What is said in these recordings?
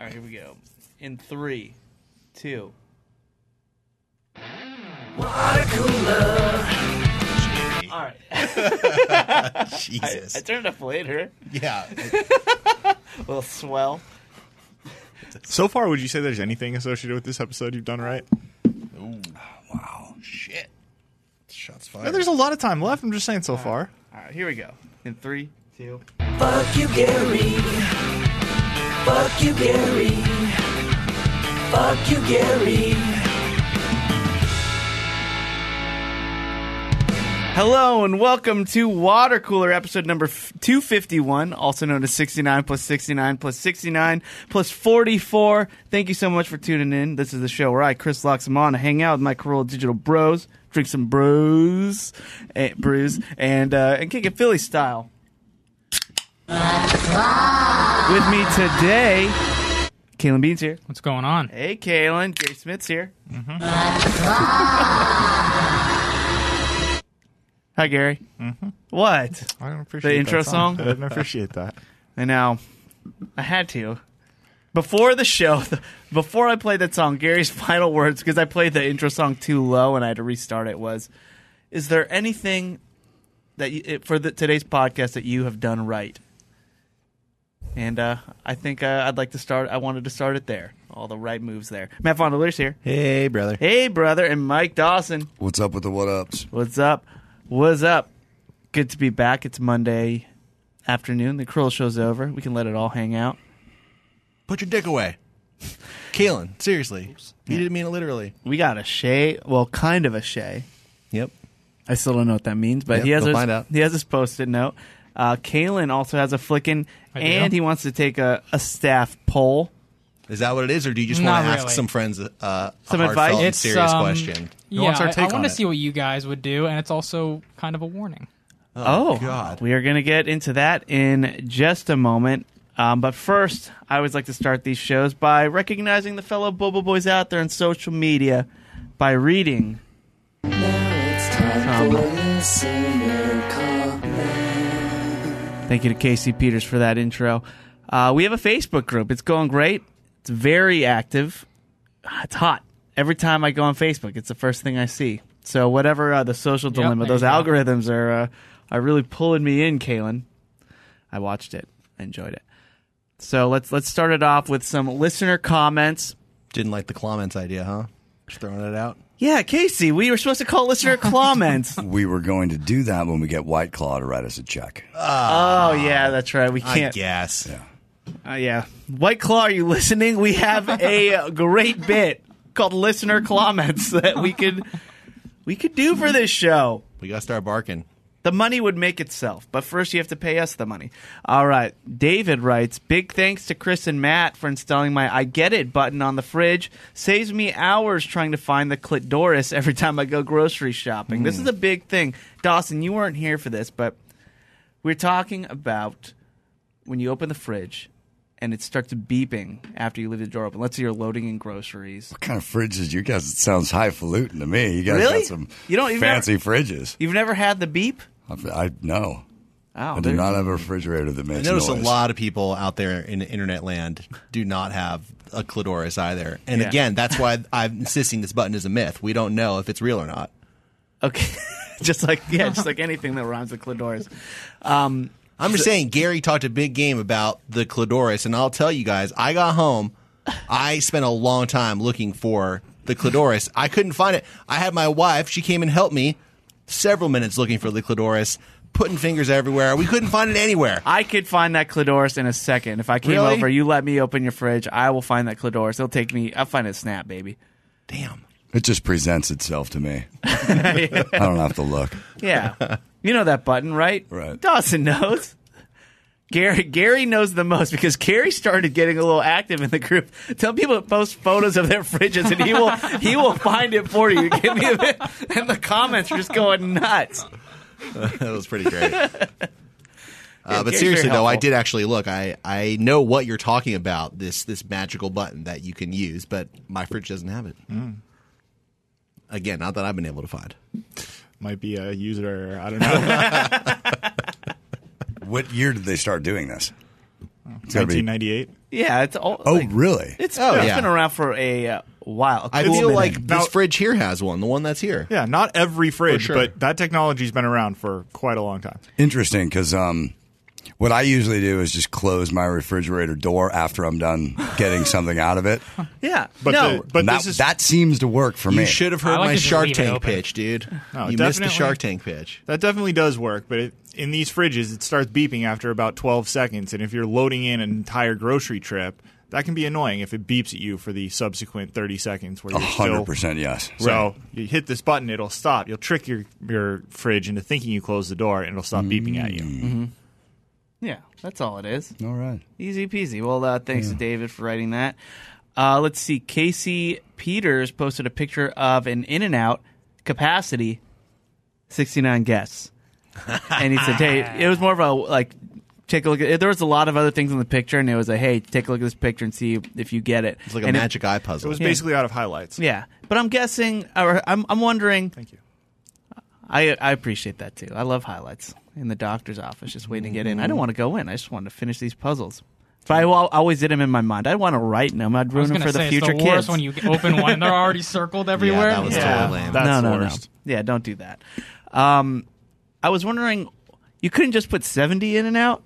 All right, here we go. In 3, 2. Watercooler. All right. Jesus. I turned up later. Yeah. A little swell. So far, would you say there's anything associated with this episode you've done right? Ooh. Wow. Shit. Shots fired. Yeah, there's a lot of time left. I'm just saying so far. All right, here we go. In 3, 2. Fuck you, Gary. Fuck you, Gary. Fuck you, Gary. Hello and welcome to Watercooler, episode number 251, also known as 69 plus 69 plus 69 plus 44. Thank you so much for tuning in. This is the show where I, Chris Laxamana, hang out with my Corolla Digital bros, drink some brews, and kick it Philly style. With me today, Caelan Biehn here. What's going on? Hey, Caelan. Gary Smith's here. Hi, Gary. What? I don't appreciate The intro that song? I didn't appreciate that. I know. I had to. Before the show, before I played that song, Gary's final words, because I played the intro song too low and I had to restart it, was, is there anything that today's podcast that you have done right? And I think I wanted to start it there. All the right moves there. Matt Fondiler's here. Hey, brother. Hey, brother. And Mike Dawson. What's up with the what-ups? What's up? What's up? Good to be back. It's Monday afternoon. The Krill show's over. We can let it all hang out. Put your dick away. Caelan, seriously. You didn't mean it literally. We got a Shay. Well, kind of a Shay. Yep. I still don't know what that means, but Yep, we'll find out. He has his Post-it note. Caelan also has a flickin', and he wants to take a staff poll. Is that what it is, or do you just want to ask some friends a heartfelt advice? and serious question? Yeah, wants our take I on want to it? see what you guys would do, and it's also kind of a warning. Oh, God. We are going to get into that in just a moment. But first, I always like to start these shows by recognizing the fellow Bobo Boys out there on social media by reading. Now it's time for listener comment. Thank you to Casey Peters for that intro. We have a Facebook group. It's going great. It's very active. It's hot. Every time I go on Facebook, it's the first thing I see. So whatever the social dilemma, there those you go. algorithms are really pulling me in, Caelan. I watched it. I enjoyed it. So let's start it off with some listener comments. Didn't like the comments idea, huh? Just throwing it out. Yeah, Casey, we were supposed to call listener comments. We were going to do that when we get White Claw to write us a check. Oh, yeah, that's right. We I can't. guess. Yeah. Yeah. White Claw, are you listening? We have a great bit called listener comments that we could do for this show. We got to start barking. The money would make itself, but first you have to pay us the money. All right. David writes, big thanks to Chris and Matt for installing my I Get It button on the fridge. Saves me hours trying to find the clitoris every time I go grocery shopping. This is a big thing. Dawson, you weren't here for this, but we're talking about when you open the fridge and it starts beeping after you leave the door open. Let's say you're loading in groceries. What kind of fridges you guys? It sounds highfalutin to me. You guys Really? got some You've fancy fridges. You've never had the beep? I know. Oh, I do not have a refrigerator that I makes notice noise. a lot of people out there in internet land do not have a clitoris either. And Yeah. again, that's why I'm insisting this button is a myth. We don't know if it's real or not. Okay. just like anything that rhymes with clitoris. I'm just saying, Gary talked a big game about the clitoris, and I'll tell you guys, I got home, I spent a long time looking for the clitoris. I couldn't find it. I had my wife, she came and helped me, several minutes looking for the clitoris, putting fingers everywhere. We couldn't find it anywhere. I could find that clitoris in a second. If I came Really? over, you let me open your fridge, I will find that clitoris. It'll take me, I'll find it snap, baby. Damn. It just presents itself to me. I don't have to look. Yeah. You know that button, right? Right. Dawson knows. Gary knows the most because Gary started getting a little active in the group. Tell people to post photos of their fridges, and he will find it for you. Give me a bit, and the comments are just going nuts. That was pretty great. But Gary's seriously, very though, I helpful. did actually look. I know what you're talking about, this magical button that you can use, but my fridge doesn't have it. Again, not that I've been able to find. Might be a user, I don't know. What year did they start doing this? It's gotta be. 1998. Yeah, it's all. Oh, really? It's yeah. been around for a while. I Cool feel minute. like this Now- fridge here has one, the one that's here. Yeah, not every fridge, sure. but that technology's been around for quite a long time. Interesting, because what I usually do is just close my refrigerator door after I'm done getting something out of it. Yeah, But no, but And this that, is seems to work for me. You should have heard I like my to just Shark leave it Tank open. pitch, dude. No, You missed the definitely. Shark Tank pitch. that definitely does work, but in these fridges, it starts beeping after about 12 seconds, and if you're loading in an entire grocery trip, that can be annoying if it beeps at you for the subsequent 30 seconds where you're still. 100% yes. So you hit this button, it'll stop. You'll trick your fridge into thinking you closed the door, and it'll stop beeping at you. yeah, that's all it is. All right. Easy peasy. Well, thanks to David for writing that. Let's see. Casey Peters posted a picture of an In-N-Out capacity, 69 guests, and he said, "Hey, it was more of a like." Take a look at. There was a lot of other things in the picture, and it was like, "Hey, take a look at this picture and see if you get it." It's like a And magic eye It puzzle. was basically out of highlights. Yeah, but I'm guessing, or I'm wondering. Thank you. I appreciate that too. I love highlights in the doctor's office, just waiting to get in. I don't want to go in. I just want to finish these puzzles. But I always did them in my mind. I want to write them. I'd I was ruin them going for to the say, future it's the worst kids. when you open one and they're already circled everywhere. that was totally lame. That's no, the no, worst. no. Yeah, don't do that. I was wondering, you couldn't just put 70 in and out,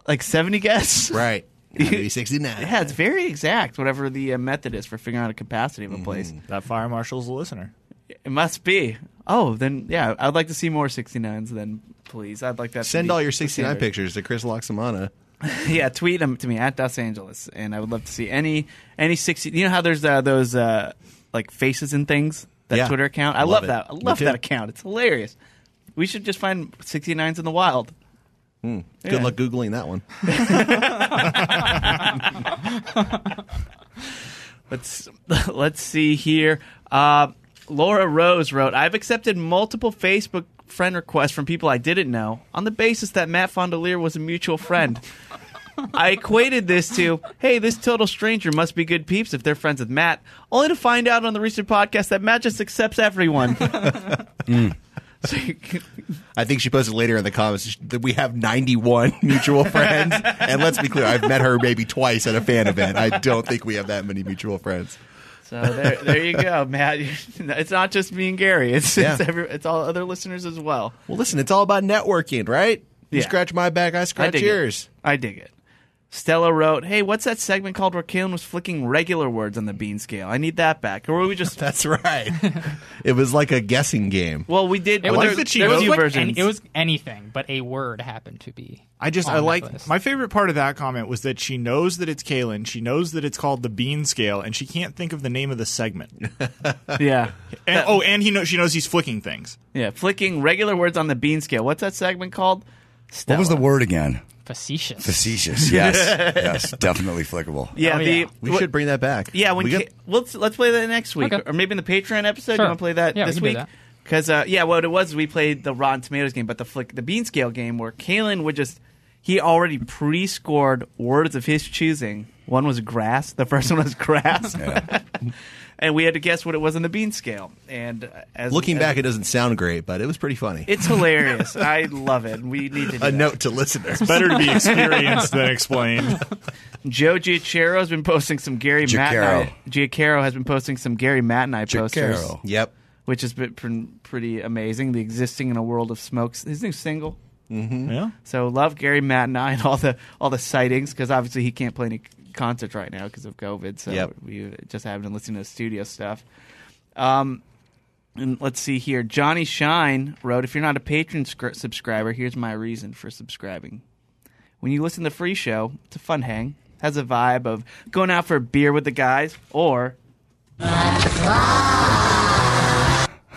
like 70 guests. Right. Maybe 69. Yeah, it's very exact. Whatever the method is for figuring out a capacity of a place, That fire marshal's a listener. it must be. Oh, then yeah, I'd like to see more 69s. Then please, I'd like that. to Send be all your the 69 standard. pictures to Chris Laxamana. Yeah, tweet them to me at Los Angeles, and I would love to see any 60. You know how there's those like faces and things, that Yeah. Twitter account. I Love love it. that. I Me love too. that account. It's hilarious. We should just find 69s in the wild. Good Yeah. luck Googling that one. Let's see here. Laura Rose wrote, "I've accepted multiple Facebook friend requests from people I didn't know on the basis that Matt Fondiler was a mutual friend. I equated this to, hey, this total stranger must be good peeps if they're friends with Matt, only to find out on the recent podcast that Matt just accepts everyone." So I think she posted later in the comments that we have 91 mutual friends. And let's be clear, I've met her maybe twice at a fan event. I don't think we have that many mutual friends. So there you go, Matt. It's not just me and Gary. It's Yeah. it's all other listeners as well. Well, listen, it's all about networking, right? You Yeah. scratch my back, I scratch dig yours. I dig it. Stella wrote, "Hey, what's that segment called where Caelan was flicking regular words on the bean scale? I need that back." Or were we just... That's right. It was like a guessing game. Well, we did... It well, was, there- that she there knows was a few like versions. it was anything, but a word happened to be. I on like that list. my favorite part of that comment was that she knows that it's Caelan, she knows that it's called the bean scale, and she can't think of the name of the segment. Yeah. And she knows he's flicking things. Yeah, flicking regular words on the bean scale. What's that segment called? What was the Stella. word again? Facetious. Facetious. Yes. Yes. Definitely flickable. Yeah, Oh, yeah. We should bring that back. Yeah, when we got, let's play that next week, Okay. or maybe in the Patreon episode. Sure. You want to play that Yeah, we this can do week? that. Because what it was, we played the Rotten Tomatoes game, but the bean scale game where Caelan would he already pre-scored words of his choosing. One was grass. The first one was grass. And we had to guess what it was on the bean scale. And looking back, it doesn't sound great, but it was pretty funny. it's hilarious. I love it. We need to do A that. note to listeners. Better to be experienced than explained. Joe Giacchero has been posting some Gary Matt and I. Giacchero has been posting some Gary Matt and I posters, Giacchero. Yep. which has been pretty amazing. The Existing in a World of Smokes, his new single. Yeah. So love Gary Matt and I and all the sightings, because obviously he can't play any concerts right now because of COVID. So Yep. we just have been listening to studio stuff. And let's see here. Johnny Shine wrote, "If you're not a patron subscriber, here's my reason for subscribing. When you listen to the free show, it's a fun hang. Has a vibe of going out for a beer with the guys, or..."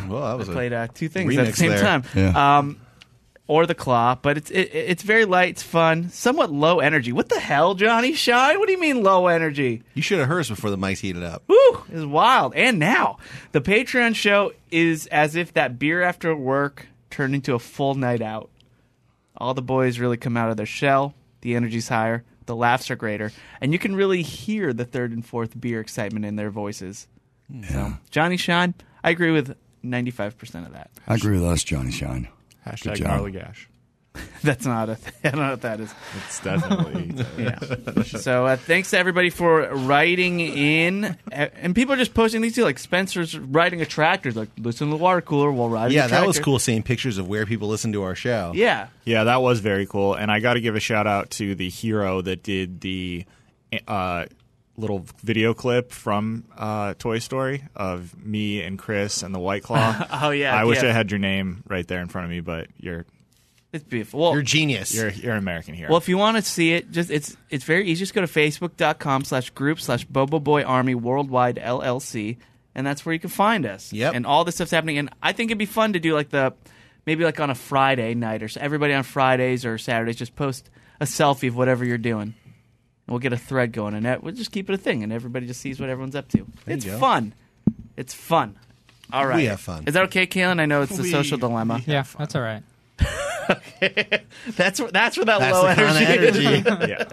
Well, that was Played two things at the remix same there. time. Yeah. Or the Claw, but it's very light, it's fun, somewhat low energy. What the hell, Johnny Shine? What do you mean low energy? You should have heard us before the mics heated up. Woo! It's wild. And now, the Patreon show is as if that beer after work turned into a full night out. All the boys really come out of their shell, the energy's higher, the laughs are greater, and you can really hear the third and fourth beer excitement in their voices. So, Johnny Shine, I agree with 95% of that. I agree with us, Johnny Shine. Hashtag job. gnarly gash. That's not a I don't know what that is. It's definitely. Yeah. So thanks to everybody for writing in. And people are just posting these too. Like Spencer's writing a tractor. Like, listen to the water cooler while riding Yeah, a tractor. that was cool seeing pictures of where people listen to our show. Yeah. Yeah, that was very cool. And I got to give a shout out to the hero that did the little video clip from Toy Story of me and Chris and the White Claw. Oh, yeah. I wish yeah. I had your name right there in front of me, but It's beautiful. Well, You're a genius. you're an American hero. Well, if you want to see it, it's very easy. Just go to facebook.com/group/BoboBoyArmy Worldwide LLC, and that's where you can find us. Yep. And all this stuff's happening. And I think it'd be fun to do maybe on a Friday night or so. Everybody on Fridays or Saturdays just post a selfie of whatever you're doing. And we'll get a thread going, and we'll just keep it a thing, and everybody just sees what everyone's up to. It's go. fun. It's fun. All right. We have fun. Is that okay, Caelan? I know it's the social dilemma. Yeah, that's all right. That's where that That's low the kind of energy. energy. yeah.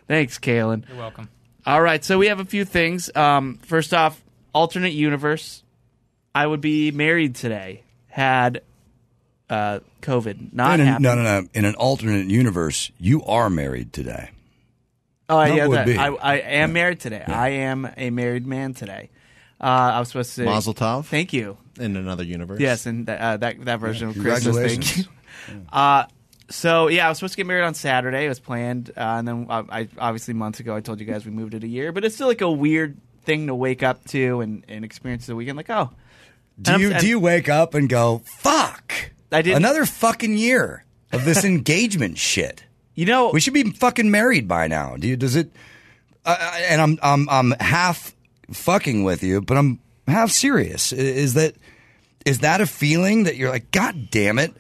Thanks, Caelan. You're welcome. All right, so we have a few things. First off, alternate universe. I would be married today had COVID not happened. No. In an alternate universe, you are married today. Oh, That yeah, would be. I am married today. Yeah. I am a married man today. I was supposed to say Mazel tov. Thank you. In another universe. Yes, and that version of Christmas. Thank you. Congratulations. So yeah, I was supposed to get married on Saturday. It was planned, and then I obviously months ago I told you guys we moved it a year. But it's still like a weird thing to wake up to and experience the weekend. Like, oh, Do you wake up and go, fuck? I didn't- Another fucking year of this engagement shit. you know, We should be fucking married by now. Does it? And I'm half fucking with you, but I'm half serious. Is that a feeling that you're like, God damn it?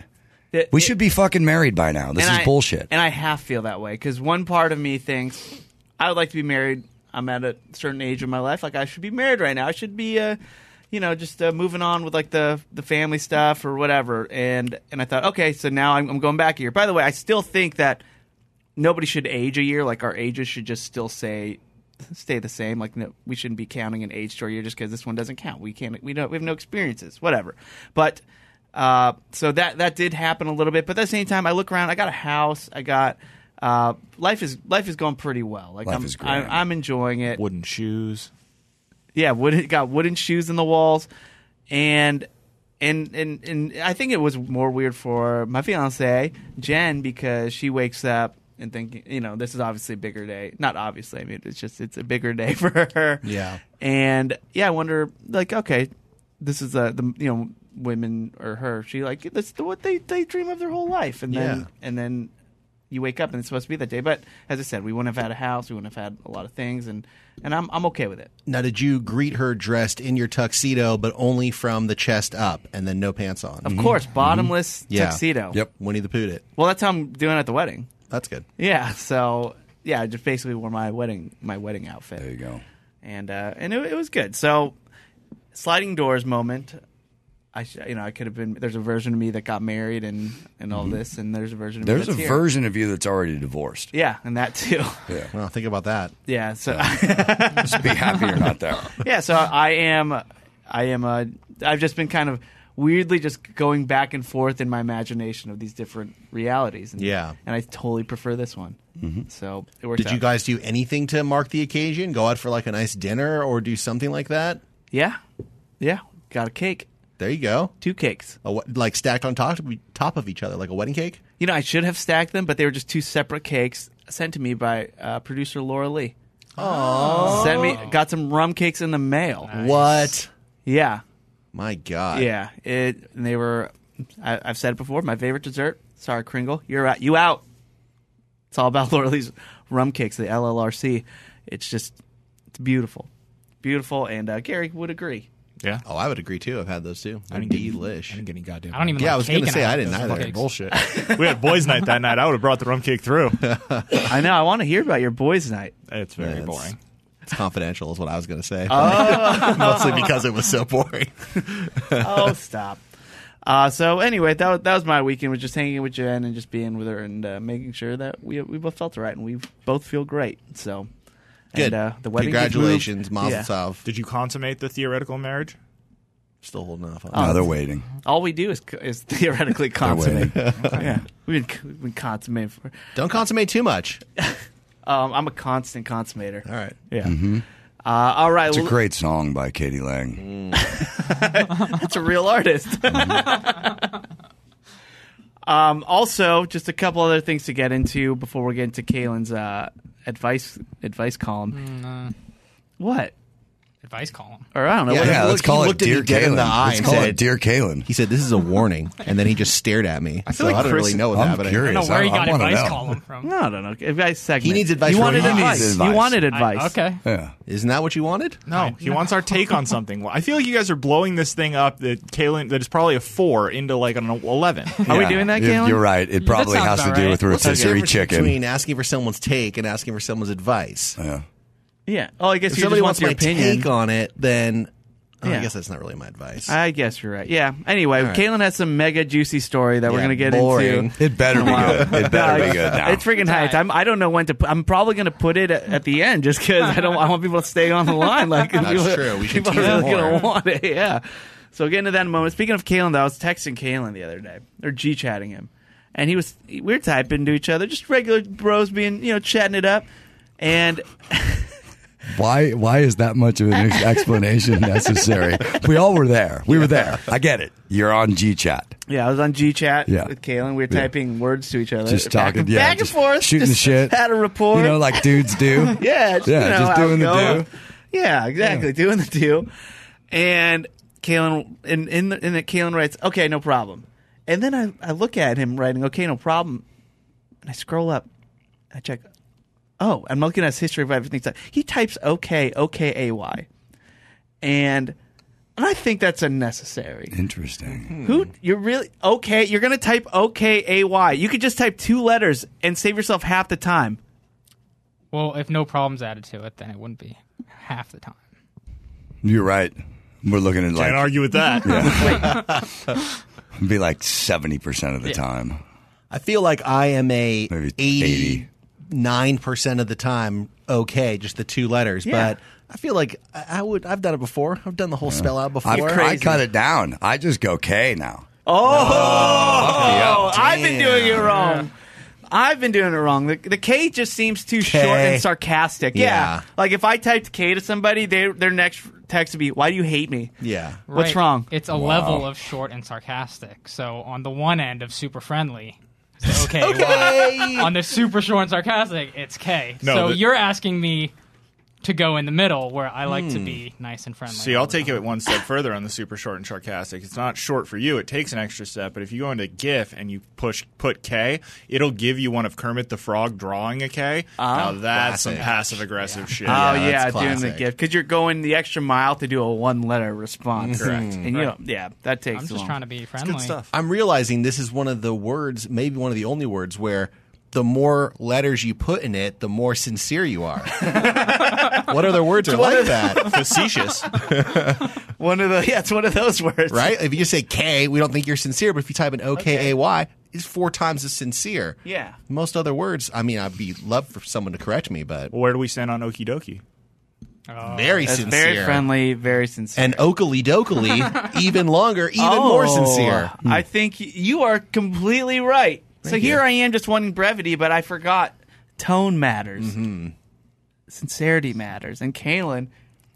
We should be fucking married by now. This is bullshit. And I half feel that way because one part of me thinks I would like to be married. I'm at a certain age of my life. Like I should be married right now. I should be, just moving on with like the family stuff or whatever. And I thought, okay, so now I'm going back a year. By the way, I still think that nobody should age a year. Like our ages should just still stay the same. Like no, we shouldn't be counting an age to our year just because this one doesn't count. We have no experiences, whatever. But so that did happen a little bit. But at the same time, I look around. I got a house. I got life is going pretty well. Like Life is great. I'm enjoying it. Wooden shoes. Yeah, got wooden shoes in the walls, and I think it was more weird for my fiance Jen because she wakes up and thinking, this is obviously a bigger day. Not obviously, I mean it's a bigger day for her. Yeah. And yeah, I wonder like, okay, this is the women or her. She like that's what they dream of their whole life, and then you wake up and it's supposed to be that day. But as I said, we wouldn't have had a house, we wouldn't have had a lot of things, and I'm okay with it. Now, did you greet her dressed in your tuxedo, but only from the chest up, and then no pants on? Of course, bottomless Yeah. tuxedo. Yep. Winnie the Poohed it. Well, that's how I'm doing it at the wedding. That's good. Yeah. So yeah, I just basically wore my wedding outfit. There you go. And it was good. So sliding doors moment. I could have been. There's a version of me that got married and all this, and there's a version of me There's that's a here. version of you that's already divorced. Yeah, and that too. Yeah. Well, think about that. Yeah. So Just be happy you're not there. yeah. So I am. I've just been kind of weirdly just going back and forth in my imagination of these different realities. And, Yeah. And I totally prefer this one. Mm-hmm. So it worked Did out. you guys do anything to mark the occasion? Go out for like a nice dinner or do something like that? Yeah. Yeah. Got a cake. There you go. 2 cakes. Like stacked on top of each other, like a wedding cake? I should have stacked them, but they were just 2 separate cakes sent to me by producer Laura Lee. Oh. Got some rum cakes in the mail. Nice. What? Yeah. My God. Yeah. And they were, I've said it before, my favorite dessert. Sorry, Kringle. You're out. You out. It's all about Laura Lee's rum cakes, the LLRC. It's beautiful. Beautiful, and Gary would agree. Yeah. Oh, I would agree too. I've had those too. I didn't get any goddamn. I don't even. Yeah, like I was cake gonna and say, I like didn't those either. cakes. Bullshit. We had boys' night that night. I would have brought the rum cake through. I know. I want to hear about your boys' night. It's very Yeah, boring. It's confidential is what I was going to say. Mostly because it was so boring. Oh, stop. So anyway, that was my weekend, was just hanging with Jen and just being with her and making sure that we both felt right and we both feel great. So Good. And, the wedding Congratulations, moved. Mazel Tov. Did you consummate the theoretical marriage? Still holding off on No, they're waiting. All we do is theoretically consummate. Yeah, we've been consummating for. Don't consummate too much. I'm a constant consummator. All right. Yeah. All right. It's a great song by Katie Lang. That's a real artist. Also, just a couple other things to get into before we get into Caelan's advice column. What? Advice column. Or I don't know. Yeah, let's call it Dear dead in the Caelan. eye Let's and call said- it Dear Caelan. He said, "This is a warning," and then he just stared at me. I feel like I don't Chris- really know what I'm happened. curious. I don't know where he I got wanna advice know. column from. I don't know. Advice segment. He needs advice You for wanted you. advice. He needs advice. You wanted advice. Okay. Yeah. Isn't that what you wanted? No, he wants our take on something. I feel like you guys are blowing this thing up that Caelan, that is probably a 4 into like an 11. Are we doing that, Caelan? You're right. It probably sounds has to about do right. with What's the rotisserie difference chicken. between asking for someone's take and asking for someone's advice? Yeah. Yeah. Oh, I guess If you somebody just wants want my your opinion. take on it, then I Yeah. guess that's not really my advice. I guess you're right. Yeah. Anyway, right. Caelan has some mega juicy story that we're Yeah, going to get boring. into. It better be good. It better be good now. It's freaking hyped. I don't know when to. I'm probably going to put it at the end just because I want people to stay on the line. Like That's people, true. We should people tease are it really going more. to want it. Yeah. So we'll get into that in a moment. Speaking of Caelan, though, I was texting Caelan the other day or G-chatting him, and we were typing to each other, just regular bros being chatting it up, and. Why is that much of an explanation necessary? We all were there. We were there. I get it. You're on G-Chat. Yeah, I was on G-Chat Yeah. with Caelan. We were typing words to each other. Just talking, back and just forth. shooting just the shit. Had a rapport. You know, like dudes do. Yeah, just, Yeah, just how doing it the goes. do. Yeah, exactly, doing the do. And Caelan, in the Caelan writes, "Okay, no problem." And then I look at him writing, "Okay, no problem," and I scroll up, I check. Oh, I'm looking at his history of everything. He types "okay," O-K-A-Y, and I think that's unnecessary. Interesting. Who you're really okay? You're gonna type "O-K-A-Y." You could just type 2 letters and save yourself half the time. Well, if no problems added to it, then it wouldn't be half the time. You're right. We're looking at Can't like argue with that. be like 70% of the time. I feel like I am a Maybe 89% of the time okay, just the 2 letters. Yeah. But I feel like I've done it before. I've done the whole spell out before. I cut it down. I just go K now. Oh, I've been doing it wrong. I've been doing it wrong. The K just seems too short and sarcastic. Yeah. Yeah. Like if I typed K to somebody, their next text would be, "Why do you hate me?" Yeah. What's Right. wrong? It's a level of short and sarcastic. So on the one end of super friendly, it's okay. On the super short and sarcastic, it's K. No, so but- you're asking me to go in the middle where I like to be nice and friendly. See, I'll take it one step further on the super short and sarcastic. It's not short for you. It takes an extra step. But if you go into GIF and you put K, it'll give you one of Kermit the Frog drawing a K. Now that's some Classic. passive-aggressive shit. Oh that's doing the classic. gift because you're going the extra mile to do a 1-letter response. Correct. And that takes. I'm just long. trying to be friendly. Good stuff. I'm realizing this is one of the words, maybe one of the only words, where the more letters you put in it, the more sincere you are. What other words are like that? Facetious. It's one of those words, Right? If you just say K, we don't think you're sincere. But if you type in O-K-A-Y, it's 4 times as sincere. Yeah. Most other words, I mean, I'd be love for someone to correct me, but Where do we stand on Okie Dokie? very That's sincere. very friendly, very sincere. And Oakley Dokley, even longer, even more sincere. I think you are completely right. So Thank here you. I am just wanting brevity, but I forgot tone matters. Sincerity matters. And Caelan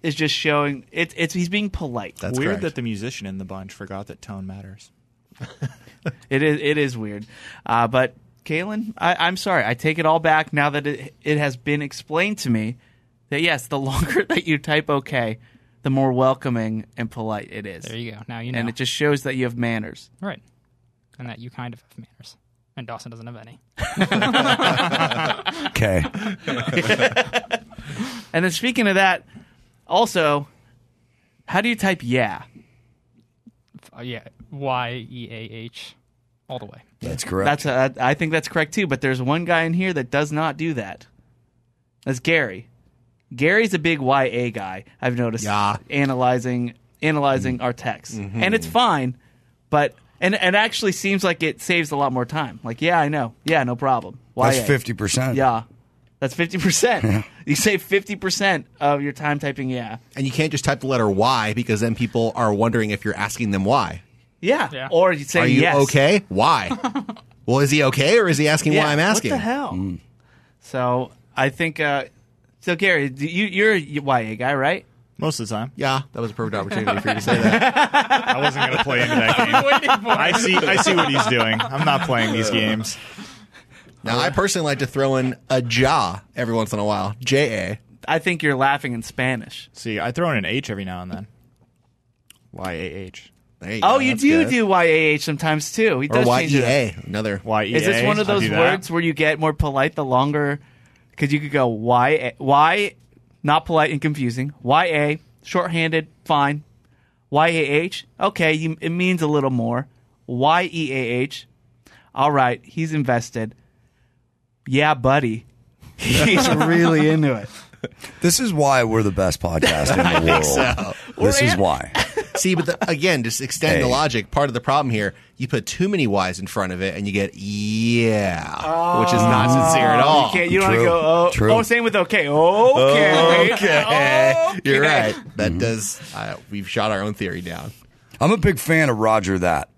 is just showing he's being polite. That's Weird correct. that the musician in the bunch forgot that tone matters. It is weird. But Caelan, I'm sorry. I take it all back now that it has been explained to me that yes, the longer that you type okay, the more welcoming and polite it is. There you go. Now you know. And it just shows that you have manners. Right. And that you kind of have manners. And Dawson doesn't have any. K. And then speaking of that, also, how do you type yeah? Yeah. Y-E-A-H. All the way. That's correct. I think that's correct too. But there's one guy in here that does not do that. That's Gary. Gary's a big YA guy. I've noticed. Yeah. Analyzing our text, and it's fine, but and it actually seems like it saves a lot more time. Like, yeah, I know. Yeah, no problem. YA. That's 50%. Yeah, That's 50%. You save 50% of your time typing yeah. And you can't just type the letter Y because then people are wondering if you're asking them why. Yeah. Or you say Are you yes. okay? Why? Well, is he okay or is he asking why I'm asking? What the hell? So I think, so Gary, you're a YA guy, right? Most of the time. Yeah, that was a perfect opportunity for you to say that. I wasn't going to play into that game. Waiting for I see what he's doing. I'm not playing these games. Now, I personally like to throw in a ja every once in a while. J-A. I think you're laughing in Spanish. See, I throw in an H every now and then. Y-A-H. There you Oh, go. you That's do good. do YAH sometimes too. He Or does change it. Y-E-A. Another. Y-E-A. Is this one of I those do that. words where you get more polite the longer? Because you could go Y, not polite and confusing. Y-A, shorthanded, fine. Y-A-H, okay, it means a little more. Y-E-A-H, all right, he's invested. Yeah, buddy. He's really into it. This is why we're the best podcast in the world. This is why. See, but again, just extend the Hey. logic. Part of the problem here, you put too many Y's in front of it and you get which is not sincere at all. You don't want to True. go, True. oh, same with okay. Okay. Okay. You're right. That does, we've shot our own theory down. I'm a big fan of Roger that.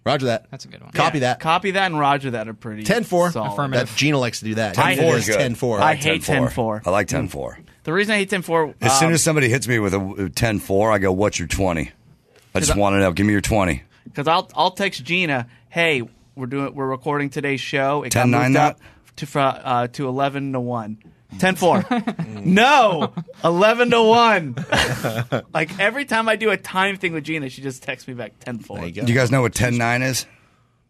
Roger that. That's a good one. Copy that. Copy that and Roger that are pretty 10-4. solid. Affirmative. That Gina likes to do that. I 10-4 hate is it. 10-4. I hate 10-4. I like 10-4. The reason I hate 10-4... As soon as somebody hits me with a 10-4, I go, what's your 20? I just want to know. Give me your 20. Because I'll text Gina, hey, we're recording today's show. It got 10-9 moved that? up to 11 to 1. 10-4. No, 11 to 1. Like every time I do a time thing with Gina, she just texts me back 10-4. There you go. Do you guys know what 10-9 is?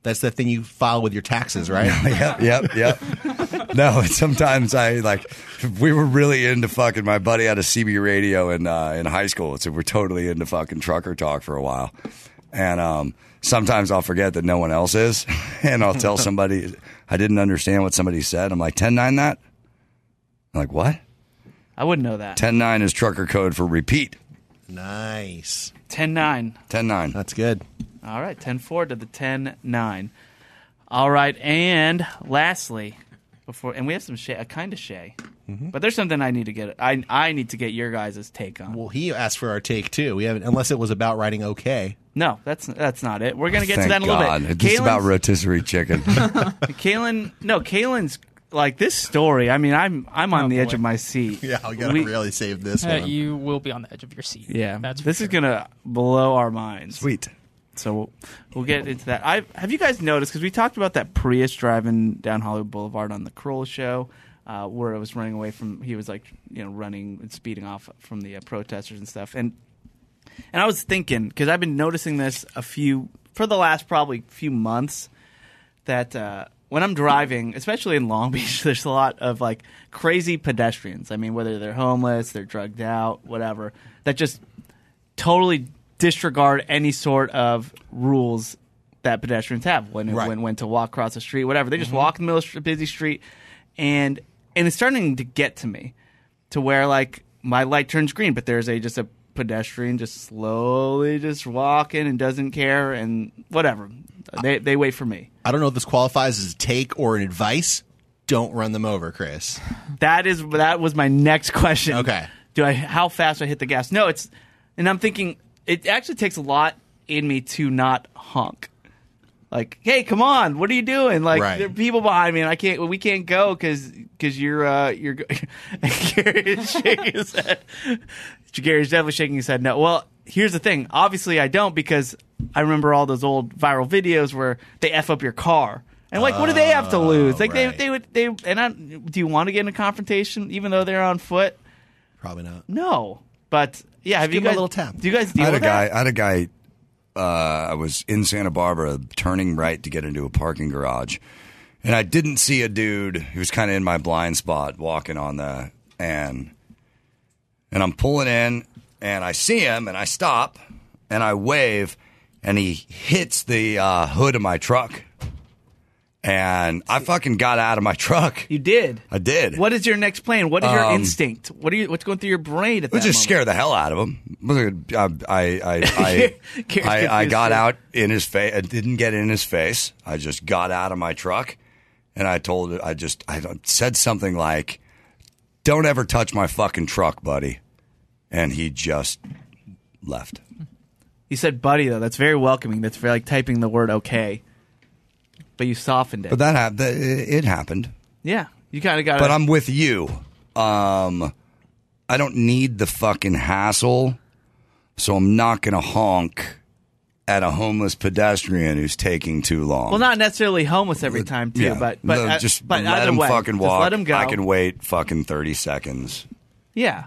That's the thing you file with your taxes, right? Yep. No, sometimes we were really into fucking, my buddy had a CB radio in high school, so we're totally into fucking trucker talk for a while. And sometimes I'll forget that no one else is, and I'll tell somebody, I didn't understand what somebody said. I'm like, 10-9 that? I'm like, what? I wouldn't know that. 10-9 is trucker code for repeat. Nice. 10-9. 10-9. That's good. All right, 10-4 to the 10-9. All right, and lastly, and we have some a kind of Shay, but there's something I need to get. I need to get your guys' take on. Well, he asked for our take too. We haven't, unless it was about writing okay. No, that's not it. We're gonna get to Thank that in a little God. bit. It's about rotisserie chicken. Caelan's like this story. I mean, I'm on the edge boy. of my seat. Yeah, we gotta really save this one. You will be on the edge of your seat. Yeah, That's this is gonna blow our minds. Sweet. So we'll get into that. Have you guys noticed, because we talked about that Prius driving down Hollywood Boulevard on the Kroll show, where it was running away from, he was running and speeding off from the protesters and stuff. And I was thinking, because I've been noticing this for the last probably few months, that when I'm driving, especially in Long Beach, there's a lot of crazy pedestrians. I mean, whether they're homeless, they're drugged out, whatever, that just totally disregard any sort of rules that pedestrians have when to walk across the street, whatever. They just walk in the middle of a busy street, and it's starting to get to me, to where my light turns green, but there's just a pedestrian just slowly just walking and doesn't care and whatever. They wait for me. I don't know if this qualifies as a take or an advice. Don't run them over, Chris. That was my next question. Okay. How fast do I hit the gas? No, and I'm thinking, it actually takes a lot in me to not honk. Hey, come on, what are you doing? Right. There are people behind me, and we can't go because you're Gary is shaking his head. Gary's definitely shaking his head. No, well, here's the thing. Obviously, I don't, because I remember all those old viral videos where they F up your car. And what do they have to lose? right. Do you want to get in a confrontation even though they're on foot? Probably not. No. But yeah, have you give 'em a guys little tap. Do you guys deal with that? I had a guy. I was in Santa Barbara, turning right to get into a parking garage, and I didn't see a dude who was kind of in my blind spot walking on and I'm pulling in, and I see him, and I stop, and I wave, and he hits the hood of my truck. And I fucking got out of my truck. You did. I did. What is your next plan? What is your instinct? What's going through your brain at that It just moment? scare the hell out of him. I got out in his face. I didn't get in his face. I just got out of my truck, and I said something like, don't ever touch my fucking truck, buddy. And he just left. You said buddy, though. That's very welcoming. That's very like typing the word okay. But you softened it. But it happened. Yeah. You kind of got But I'm with you. I don't need the fucking hassle, so I'm not going to honk at a homeless pedestrian who's taking too long. Well, not necessarily homeless every time, too. Yeah. But let either him way, fucking walk. Just let him go. I can wait fucking 30 seconds. Yeah.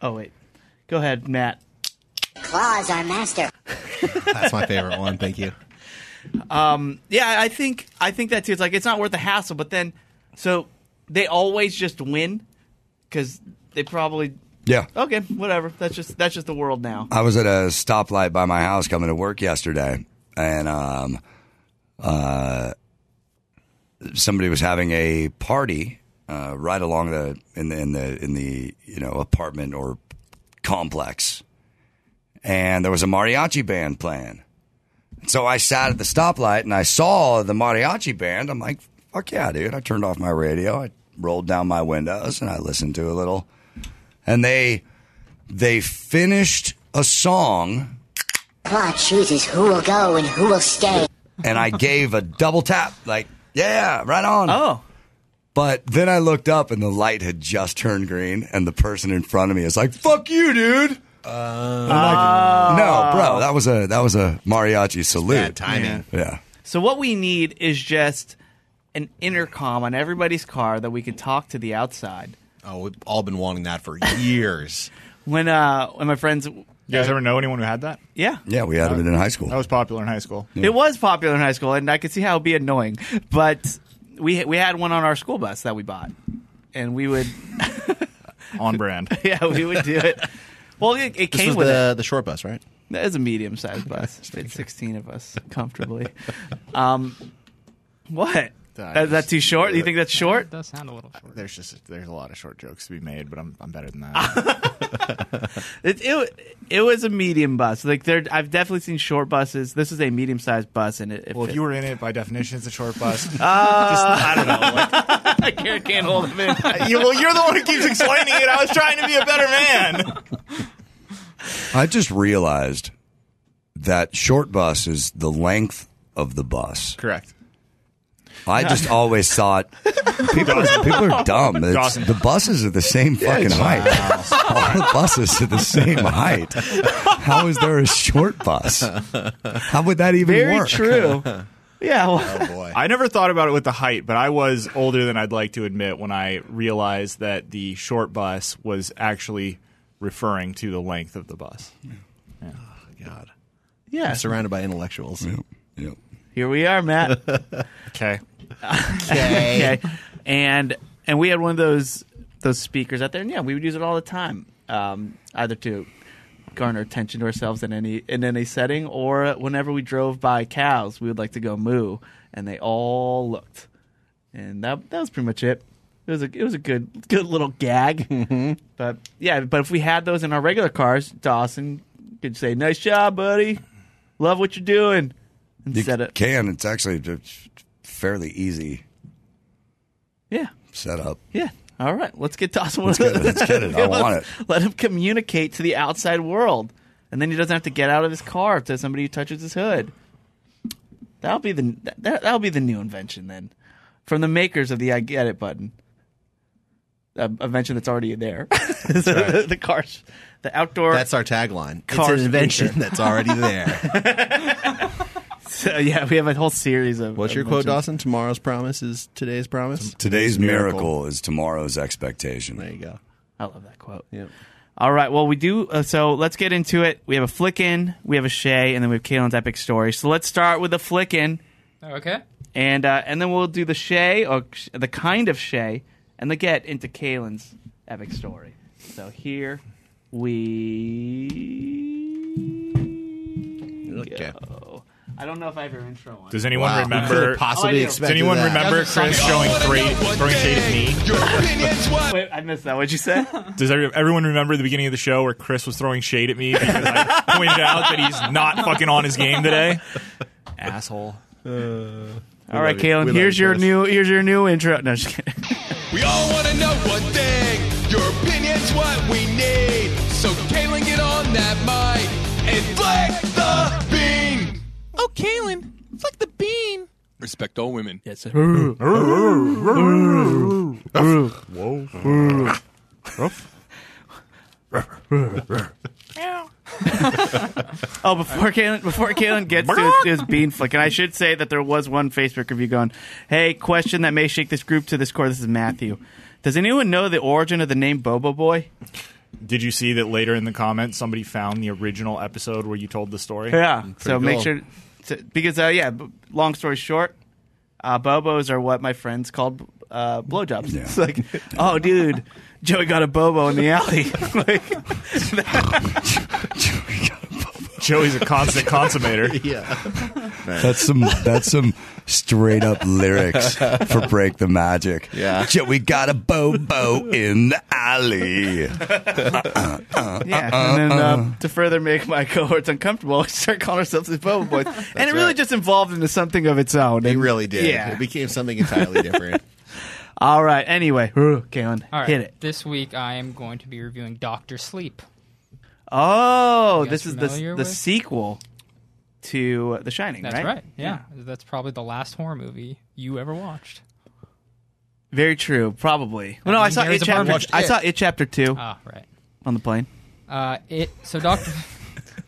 Oh, wait. Go ahead, Matt. Claws are master. That's my favorite one. Thank you. Yeah, I think that too. It's like it's not worth the hassle, but then so they always just win because they probably okay, whatever. That's just the world now. I was at a stoplight by my house coming to work yesterday, and somebody was having a party right along in the apartment or complex, and there was a mariachi band playing. So I sat at the stoplight and I saw the mariachi band. I'm like, fuck yeah, dude. I turned off my radio. I rolled down my windows and I listened to a little. And they finished a song. Claw chooses who will go and who will stay. And I gave a double tap, like, yeah, right on. Oh. But then I looked up and the light had just turned green and the person in front of me is like, fuck you, dude. No, bro, that was a mariachi salute. Bad timing. Yeah. So what we need is just an intercom on everybody's car that we can talk to the outside. Oh, we've all been wanting that for years. When my friends, You guys ever know anyone who had that? yeah, Yeah, we had it in high school. That was popular in high school. it was popular in high school, and I could see how it'd be annoying. But we had one on our school bus that we bought, and we would, On brand. yeah, we would do it. Well, it This came was with it. the short bus, right? That is a medium-sized bus. It's 16 of us comfortably. What? Is that too short? You think that's short? It does sound a little short. There's a lot of short jokes to be made, but I'm better than that. It was a medium bus. Like I've definitely seen short buses. This is a medium-sized bus, and If you were in it, by definition, it's a short bus. I don't know. Like, I can't hold him in. You're the one who keeps explaining it. I was trying to be a better man. I just realized that short bus is the length of the bus. Correct. I just always thought people are dumb. Dawson. The buses are the same fucking height. All the buses are the same height. How is there a short bus? How would that even Very work? true. Yeah. Well, Oh boy. I never thought about it with the height, but I was older than I'd like to admit when I realized that the short bus was actually referring to the length of the bus. God. yeah. I'm surrounded by intellectuals. Yep. Here we are, Matt. Okay. Okay. And we had one of those speakers out there, and yeah, we would use it all the time, either to garner attention to ourselves in any setting, or whenever we drove by cows, we would like to go moo, and they all looked, and that was pretty much it. It was a good little gag, but if we had those in our regular cars, Dawson could say, "Nice job, buddy. Love what you're doing." Instead of It's actually just fairly easy yeah. setup. Yeah. All right. Let's get Dawson. Let's get it. I want it. Let him communicate to the outside world, and then he doesn't have to get out of his car to somebody who touches his hood. That'll be the new invention then, from the makers of the I Get It button. Invention that's already there. right. The cars, the outdoor. That's our tagline. Car It's an invention speaker. that's already there. So, yeah, we have a whole series of. What's your quote, Dawson? Tomorrow's promise is today's promise? Today's miracle is tomorrow's expectation. There you go. I love that quote. Yep. All right. Well, we do. So let's get into it. We have a flick in, we have a Shay, and then we have Caelan's epic story. So let's start with the flick in, Okay. and then we'll do the Shay, or the kind of Shay, and the get into Caelan's epic story. So here we Okay. go. I don't know if I have your intro on. Does anyone Wow. Who remember? could have possibly Oh, I do. expected Does anyone that? remember Chris throwing shade at me? Wait, I missed that. What'd you say? Does everyone remember the beginning of the show where Chris was throwing shade at me because I pointed out that he's not fucking on his game today? Asshole. All right, Caelan. Here's your new intro. No, just kidding. We all want to know what they we need. So Caelan, get on that mic and flick the bean. Oh, Caelan, flick the bean. Respect all women. Yes, sir. Oh, before Caelan gets to his bean flick, and I should say that there was one Facebook review going, hey, question that may shake this group to this core. This is Matthew. Does anyone know the origin of the name Bobo Boy? Did you see that later in the comments somebody found the original episode where you told the story? Yeah. So make cool. sure, because, long story short, Bobos are what my friends called blowjobs. Yeah. It's like, oh, dude, Joey got a Bobo in the alley. Like, Joey's a constant consummator. Yeah. That's some straight up lyrics for Break the Magic. Yeah. We got a Bobo in the alley. yeah. And then to further make my cohorts uncomfortable, we start calling ourselves the Bobo Boys. And it really right. just evolved into something of its own. It And- really did. Yeah. It became something entirely different. All right. Anyway, Caelan, All right. hit it. This week I am going to be reviewing Dr. Sleep. Oh, You guys this is familiar the with- sequel to The Shining, That's right? right. Yeah. That's probably the last horror movie you ever watched. Very true. Probably. Well, no, I saw There's It a Chapter. perfect- I saw It Chapter 2 Ah, right. on the plane. So Dr.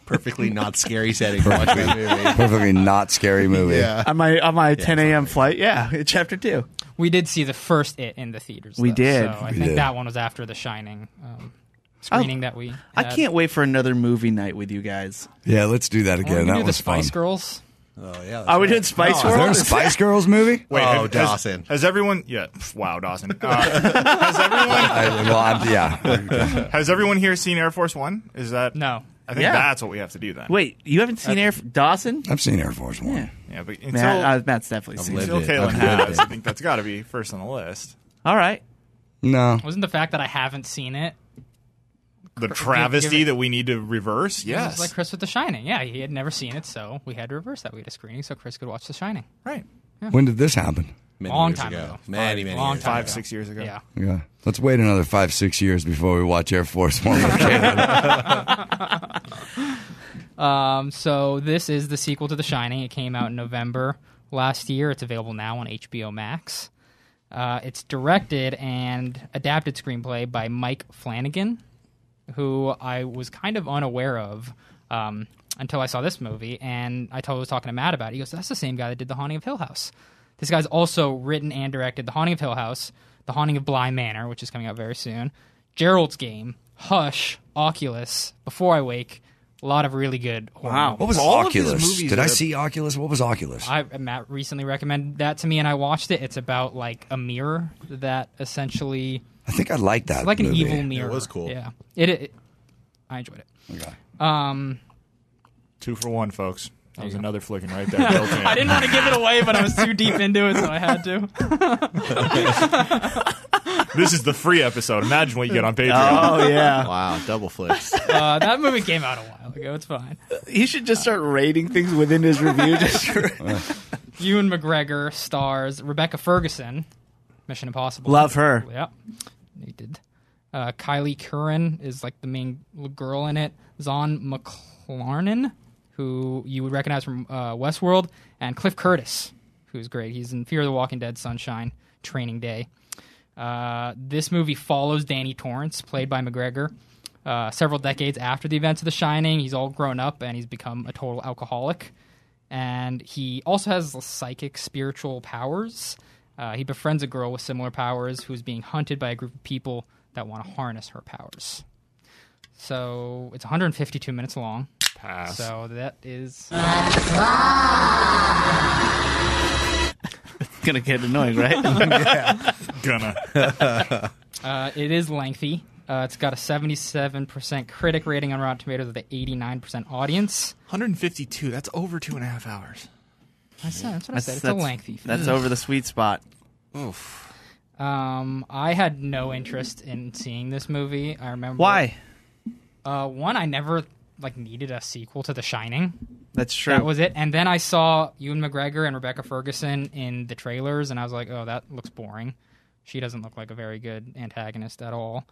Perfectly not scary setting to watch that movie. Perfectly not scary movie. Yeah. On my 10 a.m. flight, yeah, It Chapter 2. We did see the first It in the theaters. We though, did. So I We think did. that one was after The Shining screening that we had. I can't wait for another movie night with you guys. Yeah, let's do that We're again. gonna That do the was fun. Spice Girls. Oh, yeah. Are we doing Spice Is there a World? Spice Girls movie? Wait, Oh, Dawson. Has everyone? Yeah. Wow, Dawson. Has everyone? Has everyone here seen Air Force One? Is that? No. I think Yeah. that's what we have to do then. Wait, you haven't seen Dawson? Dawson? I've seen Air Force One. Yeah. Yeah, but Matt's definitely seen it. lived until it. Caelan I've lived has, it. I think that's got to be first on the list. All right. No. Wasn't the fact that I haven't seen it The travesty give it- that we need to reverse. It Yes. was like Chris with The Shining. Yeah, he had never seen it, so we had to reverse that. We had a screening so Chris could watch The Shining. Right. When did this happen? Many Long years time ago. ago. Many Long years time ago. 5-6 years ago. Yeah. Yeah. Let's wait another 5-6 years before we watch Air Force One with Caelan. So this is the sequel to The Shining. It came out in November last year. It's available now on HBO Max. It's directed and adapted screenplay by Mike Flanagan, who I was kind of unaware of until I saw this movie. And I was talking to Matt about it. He goes, that's the same guy that did The Haunting of Hill House. This guy's also written and directed The Haunting of Hill House, The Haunting of Bly Manor, which is coming out very soon, Gerald's Game, Hush, Oculus, Before I Wake. A lot of really good horror movies. What was All of his Oculus? movies Did I are- see Oculus? What was Oculus? Matt recently recommended that to me, and I watched it. It's about like a mirror that essentially, I think I liked that. it's like an movie. evil mirror. was cool. Yeah, it I enjoyed it. Okay. 2 for 1, folks. That was another flicking right there. Built in. I didn't want to give it away, but I was too deep into it, so I had to. This is the free episode. Imagine what you get on Patreon. Oh, yeah. Wow, double flips. That movie came out a while ago. It's fine. He should just start rating things within his review. Just Ewan McGregor stars Rebecca Ferguson, Mission Impossible. Love her. Yep, he did. Kylie Curran is like the main girl in it. Zahn McClarnon, who you would recognize from Westworld, and Cliff Curtis, who's great. He's in Fear of the Walking Dead, Sunshine, Training Day. This movie follows Danny Torrance, played by McGregor, several decades after the events of The Shining. He's all grown up and he's become a total alcoholic. And he also has psychic spiritual powers. He befriends a girl with similar powers who's being hunted by a group of people that want to harness her powers. So it's 152 minutes long. Pass. So that is... Gonna get annoying, right? Gonna. it is lengthy. It's got a 77% critic rating on Rotten Tomatoes with an 89% audience. 152. That's over 2.5 hours. That's what I said. It's a lengthy film. That's over the sweet spot. I had no interest in seeing this movie. I remember... Why? One, I never needed a sequel to The Shining. That's true. That was it. And then I saw Ewan McGregor and Rebecca Ferguson in the trailers, and I was like, oh, that looks boring. She doesn't look like a very good antagonist at all.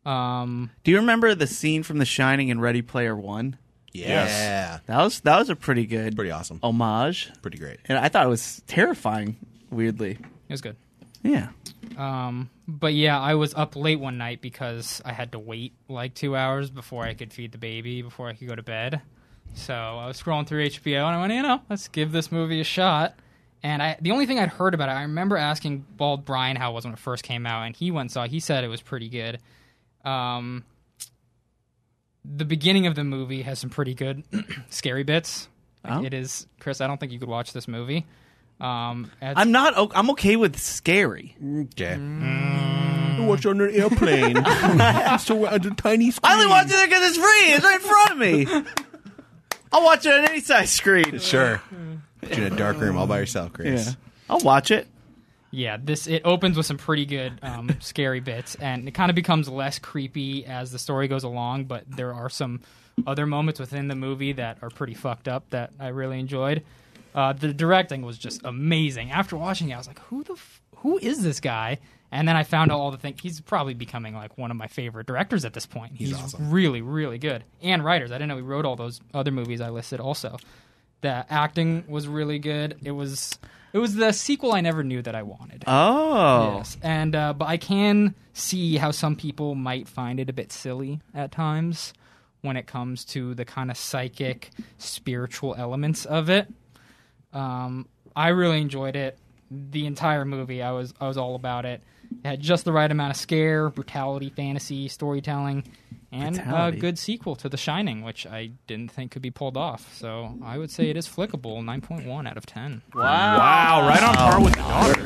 Do you remember the scene from The Shining in Ready Player One? Yeah. That was a pretty good, Pretty awesome. homage, Pretty great. and I thought it was terrifying. Weirdly, It was good. yeah. But yeah, I was up late one night because I had to wait like 2 hours before I could feed the baby, before I could go to bed. So I was scrolling through HBO and I went, let's give this movie a shot. And the only thing I'd heard about it, I remember asking Bald Brian how it was when it first came out, and he went and saw it. He said it was pretty good. The beginning of the movie has some pretty good scary bits. It is, Chris, I don't think you could watch this movie. I'm okay with scary. Okay. Watch on an airplane. So at a tiny screen. I only watch it because it's free. It's right in front of me. I'll watch it on any size screen. Sure. Put you in a dark room all by yourself, Chris. Yeah. I'll watch it. Yeah, it opens with some pretty good scary bits, and it kind of becomes less creepy as the story goes along, but there are some other moments within the movie that are pretty fucked up that I really enjoyed. The directing was just amazing. After watching it, I was like, who is this guy? And then I found out all the things. He's probably becoming like one of my favorite directors at this point. He's awesome. Really, really good. And writers. I didn't know he wrote all those other movies I listed also. The acting was really good. It was the sequel I never knew that I wanted. Oh. Yes. And but I can see how some people might find it a bit silly at times when it comes to the kind of psychic, spiritual elements of it. I really enjoyed it. The entire movie, I was all about it. It had just the right amount of scare, brutality, fantasy, storytelling, and a good sequel to The Shining, which I didn't think could be pulled off. So I would say it is flickable, 9.1 out of 10. Wow, right on par with The Daughter.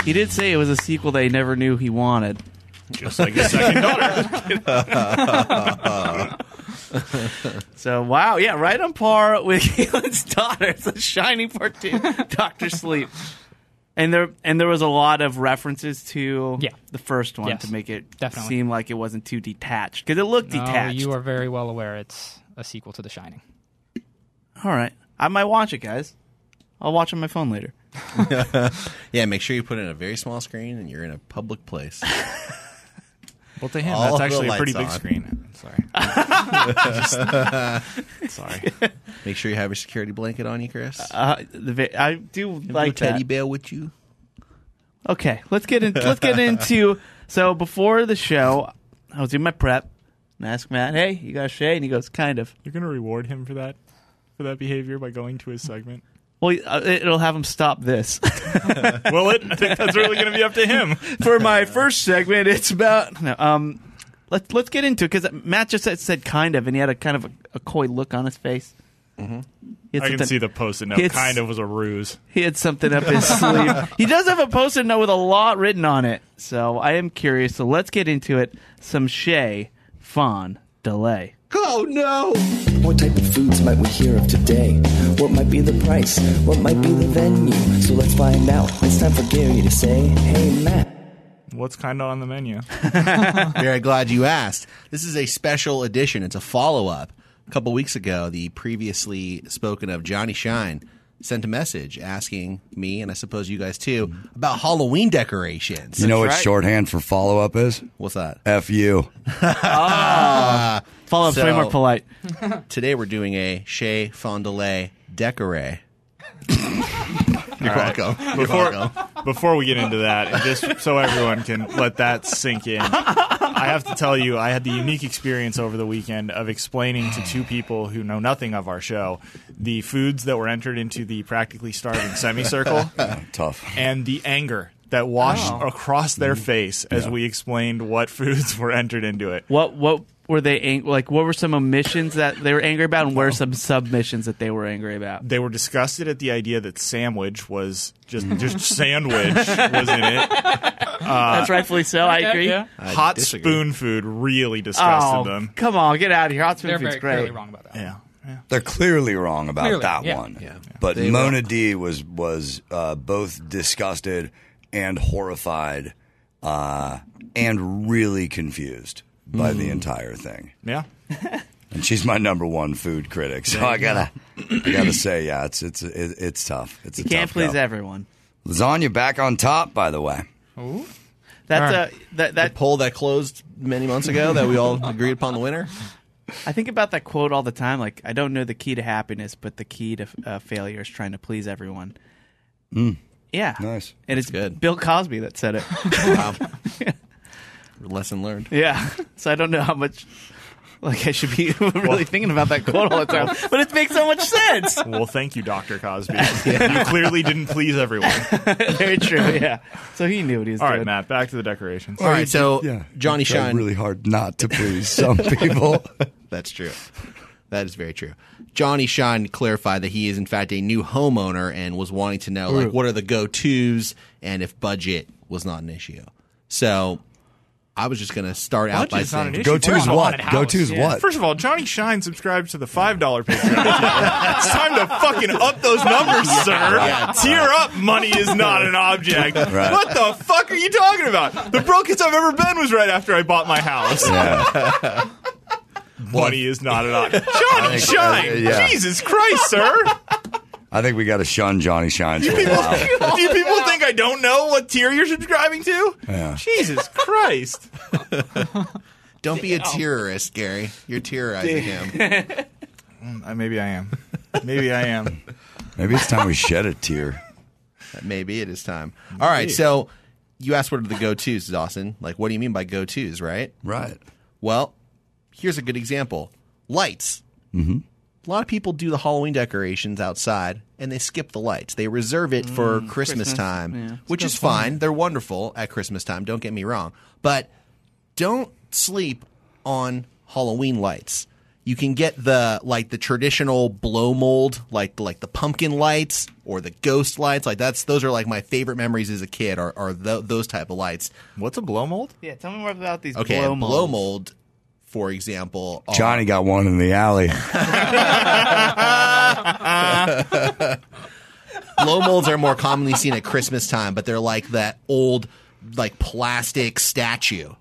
He did say it was a sequel that he never knew he wanted. Just like his second daughter. So, wow, yeah, right on par with Caelan's daughter. It's The Shining Part 2, Dr. Sleep. And there was a lot of references to the first one to make it seem like it wasn't too detached. Because it looked detached. You are very well aware it's a sequel to The Shining. All right. I might watch it, guys. I'll watch on my phone later. Yeah, make sure you put it in a very small screen and you're in a public place. Well, to him, All that's actually the a pretty lights big on. screen. Sorry. Make sure you have your security blanket on you, Chris. I do like teddy that. bear with you. Okay, let's get into. So before the show, I was doing my prep and I asked Matt, "Hey, you got a shave?" And he goes, "Kind of." You're going to reward him for that behavior by going to his segment? Well, it'll have him stop this. Will it? I think that's really going to be up to him. For my first segment, it's about let's get into it because Matt just said kind of, and he had a kind of a coy look on his face. Mm-hmm. I can see the post-it note. Kind of was a ruse. He had something up his sleeve. He does have a post-it note with a lot written on it, so I am curious. So let's get into it. Some Shea Fondiler. Oh, no! What type of foods might we hear of today? What might be the price? What might be the venue? So let's find out. It's time for Gary to say, "Hey, Matt." What's kind of on the menu? Very glad you asked. This is a special edition. It's a follow-up. A couple weeks ago, the previously spoken of Johnny Shine sent a message asking me, and I suppose you guys too, about Halloween decorations. You know what shorthand for follow-up is? What's that? F you. Follow-up's way more polite. Today we're doing a Shea Fondiler decoré. You're welcome. Before we get into that, and just so everyone can let that sink in, I have to tell you, I had the unique experience over the weekend of explaining to two people who know nothing of our show the foods that were entered into the Practically Starving semicircle. Tough. And the anger that washed across their face as we explained what foods were entered into it. What were they what were some omissions that they were angry about, and what are some submissions that they were angry about? They were disgusted at the idea that sandwich was just sandwich was in it. That's rightfully so. I agree. Yeah. Hot spoon food really disgusted them. Come on, get out of here. Hot spoon They're food's very great. clearly wrong about that. Yeah. They're clearly wrong about that one. Yeah. But Mona D was both disgusted and horrified and really confused by the entire thing. Yeah. And she's my number one food critic, so I gotta say, yeah, it's tough. It's You a can't tough please go. everyone. Lasagna back on top, by the way. Ooh. That's that poll that closed many months ago that we all agreed upon the winner. I think about that quote all the time. Like, I don't know the key to happiness, but the key to failure is trying to please everyone. Yeah. Nice. And it's good. Bill Cosby that said it. Wow. Lesson learned. Yeah. So I don't know how much like I should be really thinking about that quote all the time. But it makes so much sense. Well, thank you, Dr. Cosby. You clearly didn't please everyone. Very true, yeah. So he knew what he was All doing. right, Matt, back to the decorations. All right, so Johnny Tried Shine. really hard not to please some people. That's true. That is very true. Johnny Shine clarified that he is in fact a new homeowner and was wanting to know like what are the go-tos and if budget was not an issue. So I was just going to start out by Budget's not an saying issue. Go-to's First of all, what? Go-to's what? First of all, Johnny Shine subscribes to the $5 Patreon. It's time to fucking up those numbers, sir. Tier up money is not an object. Right. What the fuck are you talking about? The brokest I've ever been was right after I bought my house. Yeah. Money is not an object. Johnny Shine! yeah. Jesus Christ, sir! I think we got to shun Johnny Shines for a while. Do you people think I don't know what tier you're subscribing to? Yeah. Jesus Christ. don't be a terrorist, Gary. You're terrorizing him. Maybe I am. Maybe I am. Maybe it's time we shed a tear. Maybe it is time. All right, so you asked what are the go-tos, Dawson. Like, what do you mean by go-tos, right? Right. Well, here's a good example. Lights. Mm-hmm. A lot of people do the Halloween decorations outside, and they skip the lights. They reserve it for Christmas time, yeah. which is fine. They're wonderful at Christmas time, don't get me wrong. But don't sleep on Halloween lights. You can get the traditional blow mold, like the pumpkin lights or the ghost lights. Like those are like my favorite memories as a kid. Are those type of lights? What's a blow mold? Yeah, tell me more about these Okay, blow molds. blow mold, for example. Johnny got one in the alley. Blow molds are more commonly seen at Christmas time, but they're like that old, like plastic statue.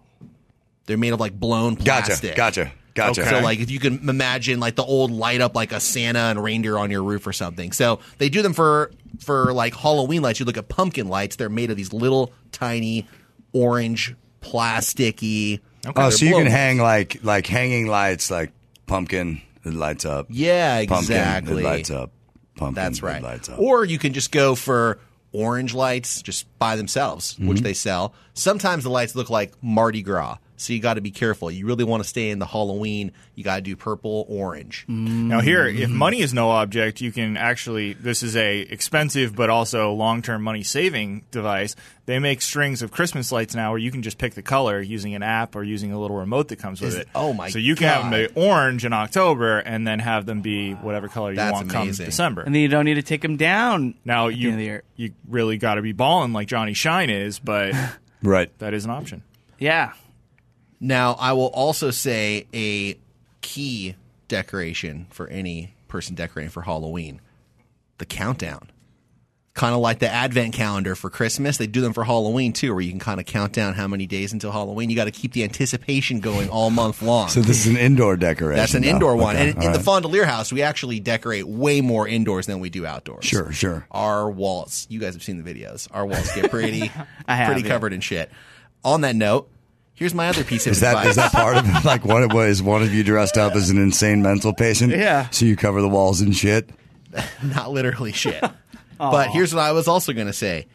They're made of like blown plastic. Gotcha. Okay. So like if you can imagine like the old light up like a Santa and reindeer on your roof or something. So they do them for like Halloween lights. You look at pumpkin lights. They're made of these little tiny orange plasticky. Okay. Oh, so you can hang like hanging lights, like pumpkin, it lights up. Yeah, Pumpkin, exactly. it lights up. Pumpkin, That's right. it lights up. Or you can just go for orange lights just by themselves, which they sell. Sometimes the lights look like Mardi Gras. So you got to be careful. You really want to stay in the Halloween. You got to do purple, orange. Now here, if money is no object, you can actually, this is a expensive but also long-term money-saving device. They make strings of Christmas lights now where you can just pick the color using an app or using a little remote that comes with it. Oh my God. So you can have them be orange in October and then have them be whatever color you That's want amazing. come December. And then you don't need to take them down. Now at the end of the year. you really got to be balling like Johnny Shine is, but Right. that is an option. Yeah. Now, I will also say a key decoration for any person decorating for Halloween, the countdown. Kind of like the Advent calendar for Christmas. They do them for Halloween, too, where you can kind of count down how many days until Halloween. You got to keep the anticipation going all month long. So this is an indoor decoration. That's an indoor one. Okay, And in the Fondiler house, we actually decorate way more indoors than we do outdoors. Sure. Our walls, you guys have seen the videos. Our walls get pretty, I have, pretty yeah. covered in shit. On that note, here's my other piece of Is advice. that part of it? Like what it was? One of you dressed up as an insane mental patient? Yeah. So you cover the walls in shit? Not literally shit. But here's what I was also going to say.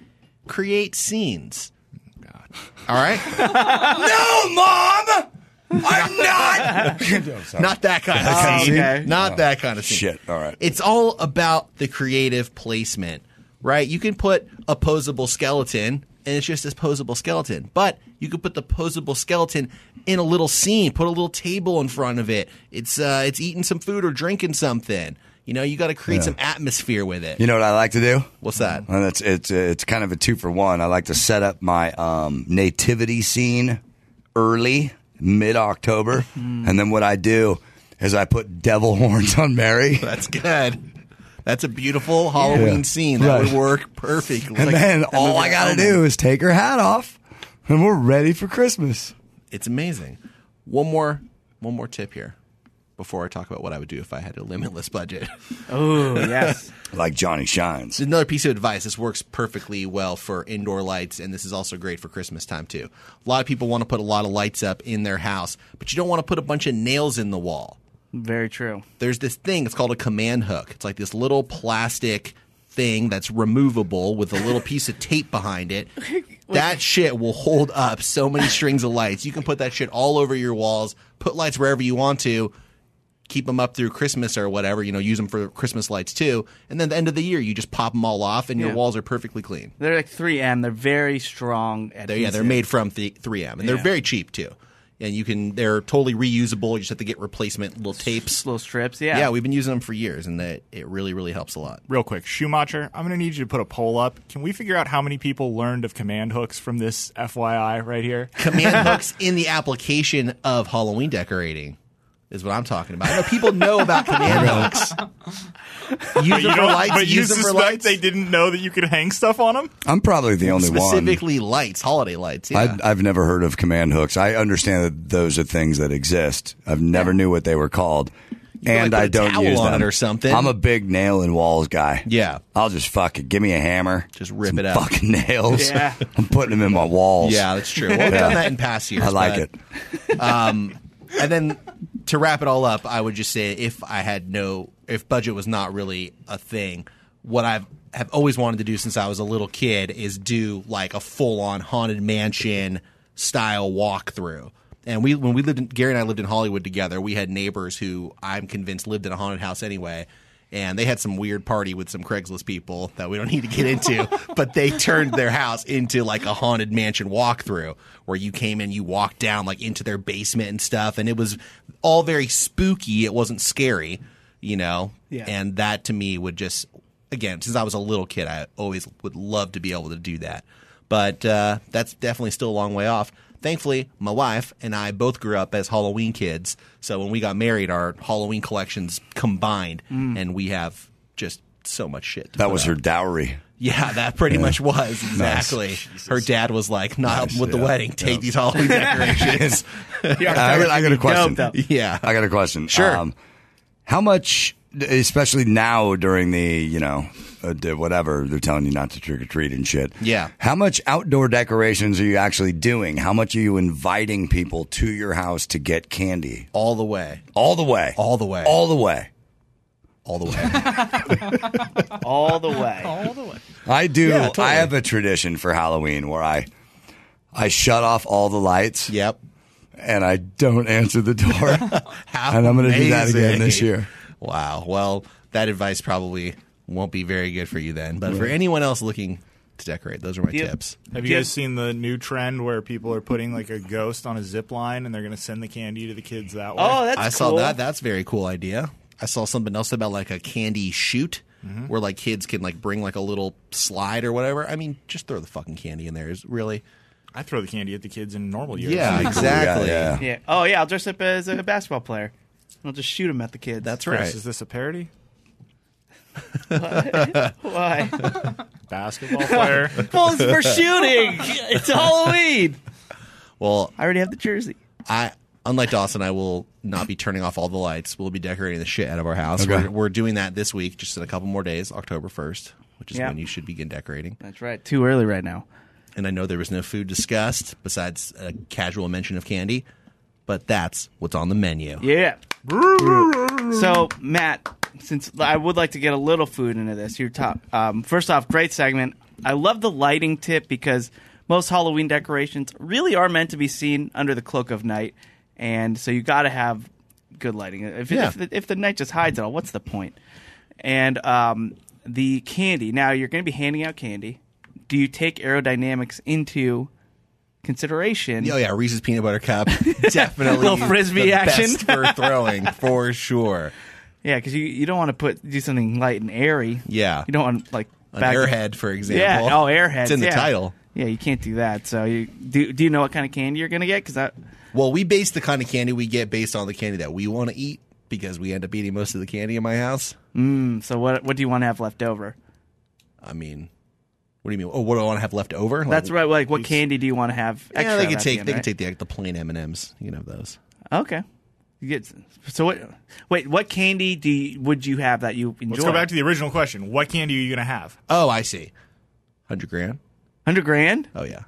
Create scenes. God. All right? No, Mom! I'm not! Not that kind of kind of scene. scene? Not that kind of scene. Shit, all right. It's all about the creative placement, right? You can put a posable skeleton, and it's just this posable skeleton. But you could put the posable skeleton in a little scene, put a little table in front of it. It's eating some food or drinking something. You know, you got to create some atmosphere with it. You know what I like to do? What's that? And it's kind of a 2-for-1. I like to set up my nativity scene early, mid-October, and then what I do is I put devil horns on Mary. That's good. That's a beautiful Halloween scene. That would work perfectly. And then all I got to do is take her hat off, and we're ready for Christmas. It's amazing. One more tip here. before I talk about what I would do if I had a limitless budget. Oh, yes. Like Johnny Shines. Another piece of advice, this works perfectly well for indoor lights, and this is also great for Christmas time, too. A lot of people want to put a lot of lights up in their house, but you don't want to put a bunch of nails in the wall. Very true. There's this thing, it's called a command hook. It's like this little plastic thing that's removable with a little piece of tape behind it. That shit will hold up so many strings of lights. You can put that shit all over your walls, put lights wherever you want to, keep them up through Christmas or whatever, use them for Christmas lights too. And then at the end of the year, you just pop them all off and your walls are perfectly clean. They're like 3M. They're very strong. They're made from 3M. And they're very cheap too. And they're totally reusable. You just have to get replacement little tapes. Little strips, yeah. Yeah, we've been using them for years, and it really, really helps a lot. Real quick, Schumacher, I'm going to need you to put a poll up. Can we figure out how many people learned of command hooks from this FYI right here? Command hooks in the application of Halloween decorating is what I'm talking about. I know people know about command hooks. Use them for lights. But you use them for suspect lights. they didn't know that you could hang stuff on them? I'm probably the only one. Specifically lights, holiday lights. Yeah. I've never heard of command hooks. I understand that those are things that exist. I've never knew what they were called. And I don't use them. Or something. I'm a big nail and walls guy. Yeah. I'll just give me a hammer. Just rip some it out. Fucking nails. Yeah. I'm putting them in my walls. Yeah, that's true. Well, we've done that in past years. I like it. And then to wrap it all up, I would just say if budget was not really a thing, what I have always wanted to do since I was a little kid is do like a full-on haunted mansion style walkthrough. And Gary and I lived in Hollywood together. We had neighbors who I'm convinced lived in a haunted house anyway. And they had some weird party with some Craigslist people that we don't need to get into. But they turned their house into like a haunted mansion walkthrough where you came in, you walked down like into their basement and stuff. And it was all very spooky. It wasn't scary, Yeah. And that to me would just, again, since I was a little kid, I always would love to be able to do that. But that's definitely still a long way off. Thankfully, my wife and I both grew up as Halloween kids. So when we got married, our Halloween collections combined, and we have just so much shit. That was her dowry. Yeah, that pretty much was. Exactly. Nice. Her dad was like, not helping with the wedding. Take these Halloween decorations. I got a question. Yeah. I got a question. Sure. How much, especially now during the, whatever, they're telling you not to trick or treat and shit. Yeah. How much outdoor decorations are you actually doing? How much are you inviting people to your house to get candy? All the way. All the way. All the way. All the way. All the way. All the way. All the way. I do. Yeah, totally. I have a tradition for Halloween where I shut off all the lights. Yep. And I don't answer the door. And I'm going to do that again this year. Wow. Well, that advice probably won't be very good for you then. But for anyone else looking to decorate, those are my tips. Have you guys seen the new trend where people are putting like a ghost on a zip line and they're going to send the candy to the kids that way? Oh, that's cool. I saw that. That's a very cool idea. I saw something else about like a candy chute where like kids can like bring like a little slide or whatever. I mean, just throw the fucking candy in there. Is really. I throw the candy at the kids in normal years. Yeah, exactly. Yeah. Oh, yeah. I'll dress up as a basketball player. I'll just shoot them at the kids. That's Chris, right. is this a parody? Why? Basketball player? Well, it's for shooting. It's Halloween. Well, I already have the jersey. Unlike Dawson, I will not be turning off all the lights. We'll be decorating the shit out of our house. Okay. We're doing that this week, just in a couple more days, October 1st, which is when you should begin decorating. That's right. Too early right now. And I know there was no food discussed besides a casual mention of candy, but that's what's on the menu. Yeah. So, Matt, since I would like to get a little food into this, your top. First off, great segment. I love the lighting tip because most Halloween decorations really are meant to be seen under the cloak of night, and so you got to have good lighting. If the night just hides it all, what's the point? And the candy. Now you're going to be handing out candy. Do you take aerodynamics into consideration? Oh yeah, Reese's peanut butter cup, definitely Little Frisbee the action. best for throwing for sure. Yeah, because you don't want to do something light and airy. Yeah, you don't want like an airhead, for example. Yeah, airheads. It's in the title. Yeah, you can't do that. So do you know what kind of candy you're gonna get? Well, we base the kind of candy we get based on the candy that we want to eat because we end up eating most of the candy in my house. So what do you want to have left over? I mean. What do you mean? Oh, what do I want to have left over? That's right. Like, what candy do you want to have extra? Yeah, they can take the plain M&Ms. You can have those. Okay. So what candy would you have that you enjoy? Let's go back to the original question. What candy are you going to have? Oh, I see. $100,000. $100,000? Oh yeah,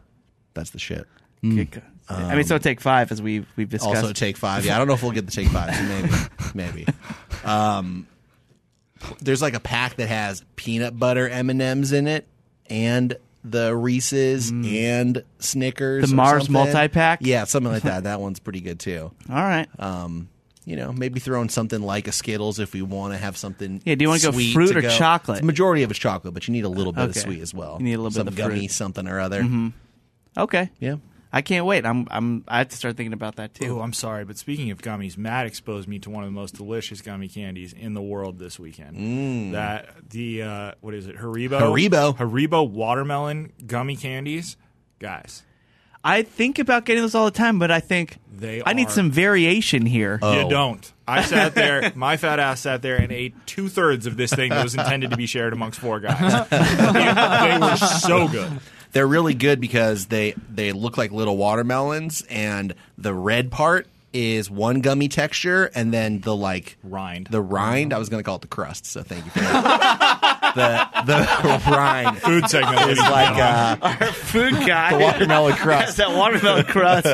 that's the shit. I mean, so take 5 as we've discussed. Also take 5. Yeah, I don't know if we'll get the take 5. So maybe. There's like a pack that has peanut butter M&Ms in it, and the Reese's and Snickers. The Mars multi-pack? Yeah, something like that. That one's pretty good too. All right. Maybe throw in something like a Skittles if we want to have something. Yeah, do you want to go sweet fruit to or go. chocolate? The majority of it's chocolate, but you need a little bit of Okay. sweet as well. You need a little bit of gummy fruit. something or other. Okay. Yeah. I can't wait. I have to start thinking about that too. Oh, I'm sorry, but speaking of gummies, Matt exposed me to one of the most delicious gummy candies in the world this weekend. What is it? Haribo watermelon gummy candies, guys. I think about getting those all the time, but I think I need some variation here. You don't. I sat there, my fat ass sat there and ate 2/3 of this thing that was intended to be shared amongst 4 guys. They were so good. They're really good because they look like little watermelons, and the red part is one gummy texture, and then the rind. The rind, I was going to call it the crust, so thank you for that. the rind food segment is like our food guy. The watermelon crust. That watermelon crust.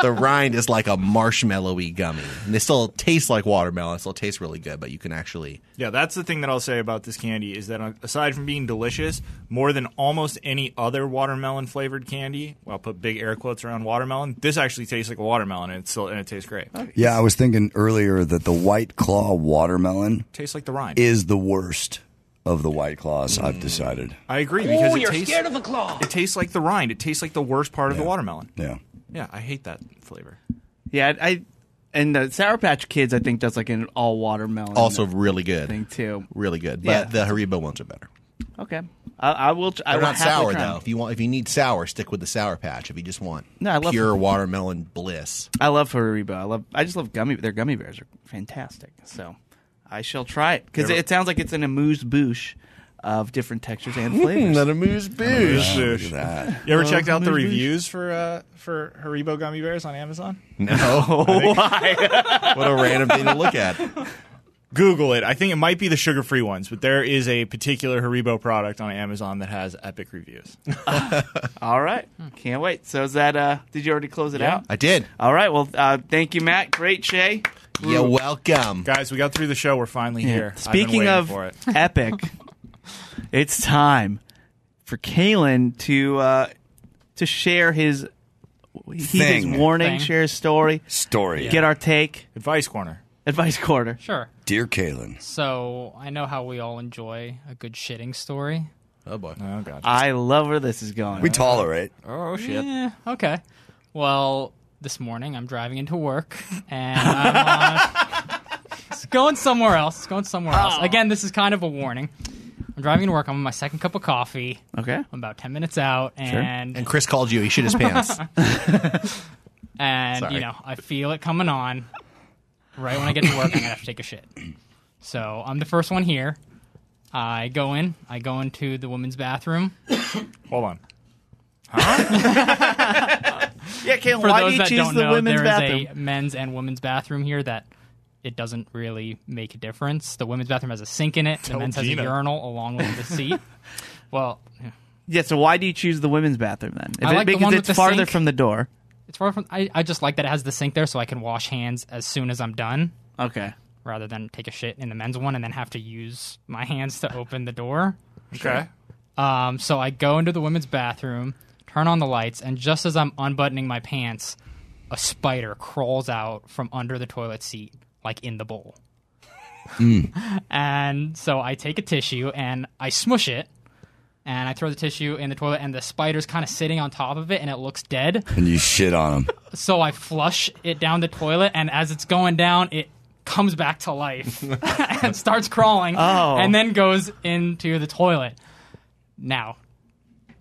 The rind is like a marshmallowy gummy, and they still taste like watermelon. It still tastes really good, but you can actually. Yeah, that's the thing that I'll say about this candy is that aside from being delicious, more than almost any other watermelon flavored candy, well, I'll put big air quotes around watermelon. This actually tastes like a watermelon, and it tastes great. Yeah, I was thinking earlier that the White Claw watermelon tastes like the rind. Is the worst of the White Claws. I've decided. I agree because you're scared of the claw. It tastes like the rind. It tastes like the worst part of the watermelon. Yeah. Yeah, I hate that flavor. Yeah, and the Sour Patch Kids, I think, does like an all watermelon. Also really good. Thing too. Really good. Yeah. But the Haribo ones are better. Okay, I will. They're not sour though. If you need sour, stick with the Sour Patch. If you just want pure watermelon bliss, I love Haribo. I just love their gummy bears are fantastic. So I shall try it because it sounds like it's an amuse-bouche of different textures and flavors. An amuse-bouche. Look at that. You ever checked out the reviews for Haribo gummy bears on Amazon? No. Why? What a random thing to look at. Google it. I think it might be the sugar-free ones, but there is a particular Haribo product on Amazon that has epic reviews. All right. Can't wait. So is that, did you already close it out? I did. All right. Well, thank you, Matt. Great, Shay. You're welcome. Guys, we got through the show. We're finally here. Speaking of for it. epic, it's time for Caelan to share his warning, share his story, get our take. Advice Corner. Advice Corner. Sure. Dear Caelan. So I know how we all enjoy a good shitting story. Oh boy. Oh god. I love where this is going. We tolerate. Oh shit. Yeah, okay. Well, this morning I'm driving into work and I'm going somewhere else. Again, this is kind of a warning. I'm driving to work. I'm on my second cup of coffee. Okay. I'm about 10 minutes out, and And Chris called you. He shit his pants. and Sorry. I feel it coming on. Right when I get to work, I'm gonna have to take a shit. So I'm the first one here. I go into the women's bathroom. Hold on. Yeah, Caelan, For why those do you that choose don't the know, women's there bathroom? is a men's and women's bathroom here that it doesn't really make a difference. The women's bathroom has a sink in it. The men's has a Gina. urinal along with the seat. Well, Yeah, so why do you choose the women's bathroom then? I like the because one with it's the farther sink. from the door. it's far from. I just like that it has the sink there, so I can wash hands as soon as I'm done, Okay. rather than take a shit in the men's one and then have to use my hands to open the door. Okay. So I go into the women's bathroom, turn on the lights, and just as I'm unbuttoning my pants, a spider crawls out from under the toilet seat, like in the bowl. And so I take a tissue and I smush it, and I throw the tissue in the toilet, and the spider's kind of sitting on top of it, and it looks dead. And you shit on him. So I flush it down the toilet, and as it's going down, it comes back to life and starts crawling, and then goes into the toilet. Now,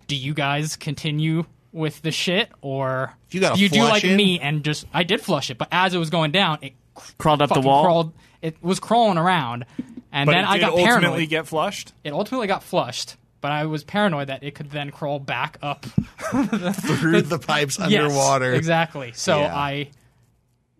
do you guys continue with the shit, or You gotta do you do flush like in? me and just... I did flush it, but as it was going down, it Crawled up the fucking wall? It was crawling around, and But then it I did got ultimately paranoid. get flushed? It ultimately got flushed, but I was paranoid that it could then crawl back up Through the pipes Yes, underwater. exactly. So Yeah. I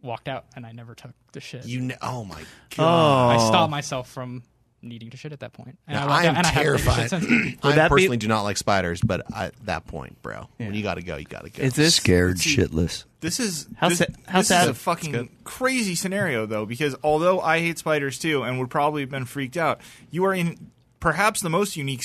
walked out, and I never took the shit. Oh my god! I stopped myself from needing to shit at that point. And Now, I walked I am out, and I haven't taken terrified. shit since. I personally do not like spiders, but at that point, bro, when you got to go, you got to go. Is this Scared shitless. This is How this, sa- how this sad- is a fucking crazy scenario, though, because although I hate spiders too, and would probably have been freaked out, you are in perhaps the most unique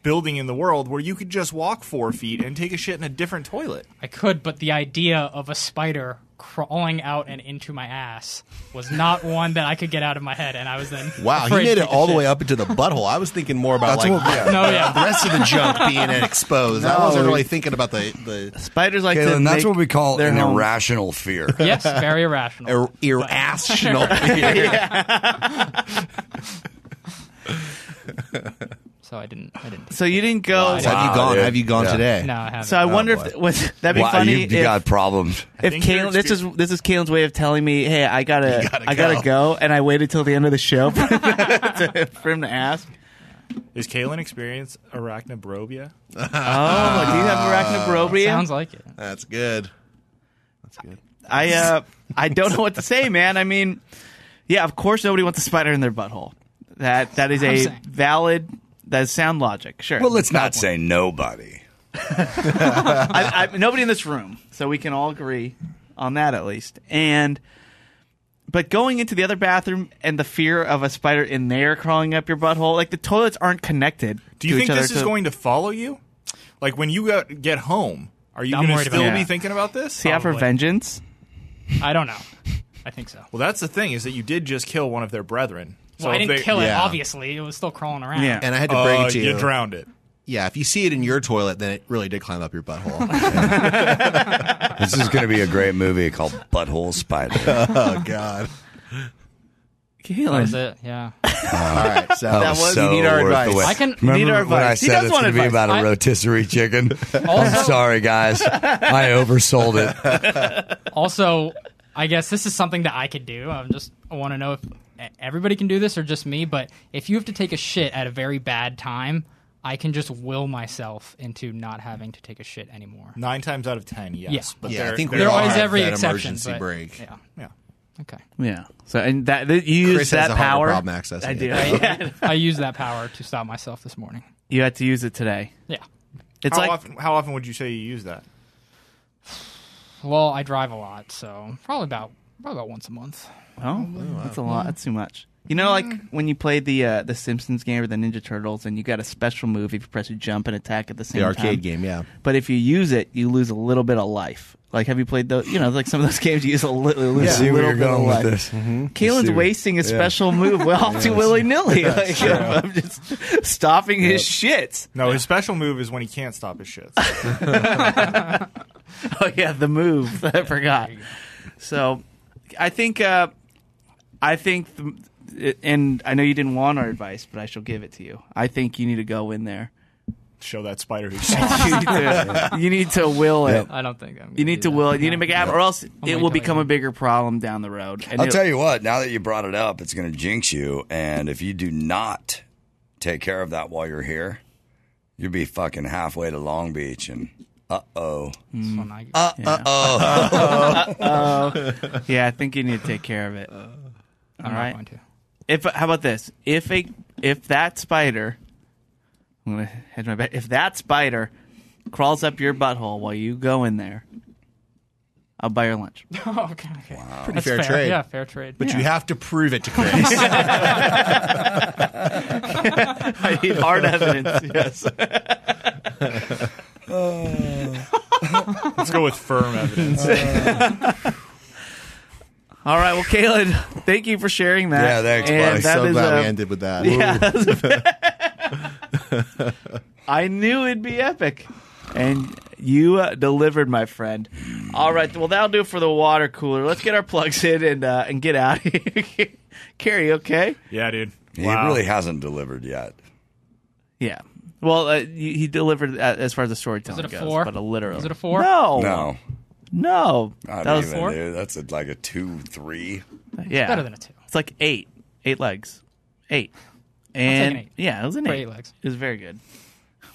building in the world where you could just walk 4 feet and take a shit in a different toilet. I could, but the idea of a spider crawling out and into my ass was not one that I could get out of my head, and I was then Wow, he afraid made to it take a all the shit. way up into the butthole. I was thinking more about That's like what- yeah. No, yeah. the rest of the junk being exposed. I wasn't really thinking about the spiders like to Caelan, that's make what we call their an homes- irrational fear. Yes, very irrational. irrational. So I didn't. So you didn't go. So have you gone? dude. Have you gone Yeah. today? No, I haven't. So I wonder boy. if was that'd be Wow, funny you if, got problems. if think your Caelan. This is Caelan's way of telling me, hey, I gotta gotta go, and I waited till the end of the show for him to ask. Is Caelan experience arachnobrobia? Oh, do you have arachnobrobia? Sounds like it. That's good. That's good. I don't know what to say, man. I mean, yeah, of course nobody wants a spider in their butthole. That is I'm a saying. valid. That is sound logic. Sure. Well, let's not say nobody. Nobody in this room, so we can all agree on that at least. But going into the other bathroom and the fear of a spider in there crawling up your butthole, like the toilets aren't connected. Do you to think each other, this is going to follow you? Like when you get home, are you I'm going to worried about still that. be thinking about this? See out for Probably. vengeance? I don't know. I think so. Well, that's the thing is that you did just kill one of their brethren. Well, I if didn't kill it. yeah. Obviously, it was still crawling around. Yeah. And I had to break it to you drowned it. Yeah, if you see it in your toilet, then it really did climb up your butthole. This is going to be a great movie called Butthole Spider. Oh God! That was it. Yeah. All right, so That that was was so you need our worth the advice. wait. I can. Need our Remember when I advice. He said does it's want going to be advice. about a rotisserie chicken? I'm sorry, guys. I oversold it. Also, I guess this is something that I could do. I want to know if everybody can do this or just me. But if you have to take a shit at a very bad time, I can just will myself into not having to take a shit anymore. 9 times out of 10, yes. Yeah. But Yeah, I there- think we There all always have every that exception. emergency but- break. Yeah. yeah. Okay. Yeah. So and that you use Chris has that a harder power. problem accessing I do. it. I used that power to stop myself this morning. You had to use it today. Yeah. It's How like how often would you say you use that? Well, I drive a lot, so probably about once a month. oh, that's a lot. That's too much. You know, like when you played the Simpsons game or the Ninja Turtles, and you got a special move if you press jump and attack at the same The time. arcade game, yeah. But if you use it, you lose a little bit of life. Like, have you played those? You know, like some of those games, you use lose I a see where little you're bit of going with life. this. Caelan's wasting his special move well too willy nilly. Like, I'm just stopping his shits. No, his special move is when he can't stop his shits. Oh yeah, the move. I forgot. So, I think, and I know you didn't want our advice, but I shall give it to you. I think you need to go in there. Show that spider who's You need to will it. I don't think I'm. You need to will it. You need to make it happen, or else my it will God. become a bigger problem down the road. And I'll tell you what, now that you brought it up, it's going to jinx you. And if you do not take care of that while you're here, you'll be fucking halfway to Long Beach. And uh-oh. Yeah, I think you need to take care of it. I'm All not right. going to. How about this? If that spider, I'm gonna hedge my bet. If that spider crawls up your butthole while you go in there, I'll buy your lunch. Oh, okay. Pretty That's fair trade. Yeah, fair trade. But you have to prove it to Chris. I need hard evidence. Yes. Let's go with firm evidence. All right. Well, Caelan, thank you for sharing that. Yeah, thanks, And buddy. that so is glad a- we ended with that. Yeah, I knew it'd be epic, and you delivered, my friend. All right, well that'll do it for the water cooler. Let's get our plugs in and get out of here. Carrie, okay? Yeah, dude. He Wow. really hasn't delivered yet. Yeah. Well, he delivered as far as the storytelling Is it a goes, 4? but a literal. Is it a 4? No, No. that Not was even, 4? dude. That's like a 2, 3. yeah, Better than a 2. It's like 8 legs, 8, take and an 8. yeah, it was an For 8. 8 legs. It was very good.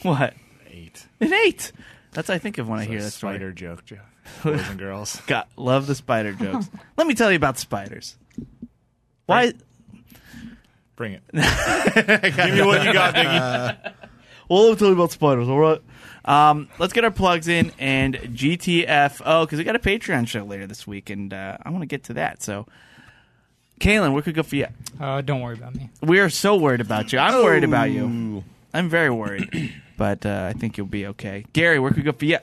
What? 8. An 8. That's what I think of when I hear It's a that story. spider joke, Jeff. boys and girls. God, love the spider jokes. Let me tell you about spiders. Why? Bring it. Give me what you got, Biggie. Well, let me tell you about spiders, all right? Let's get our plugs in and GTFO, because we got a Patreon show later this week, and I want to get to that. So, Caelan, where could go for you? Don't worry about me. We are so worried about you. I'm worried about you. I'm very worried, but I think you'll be okay. Gary, where could go for you?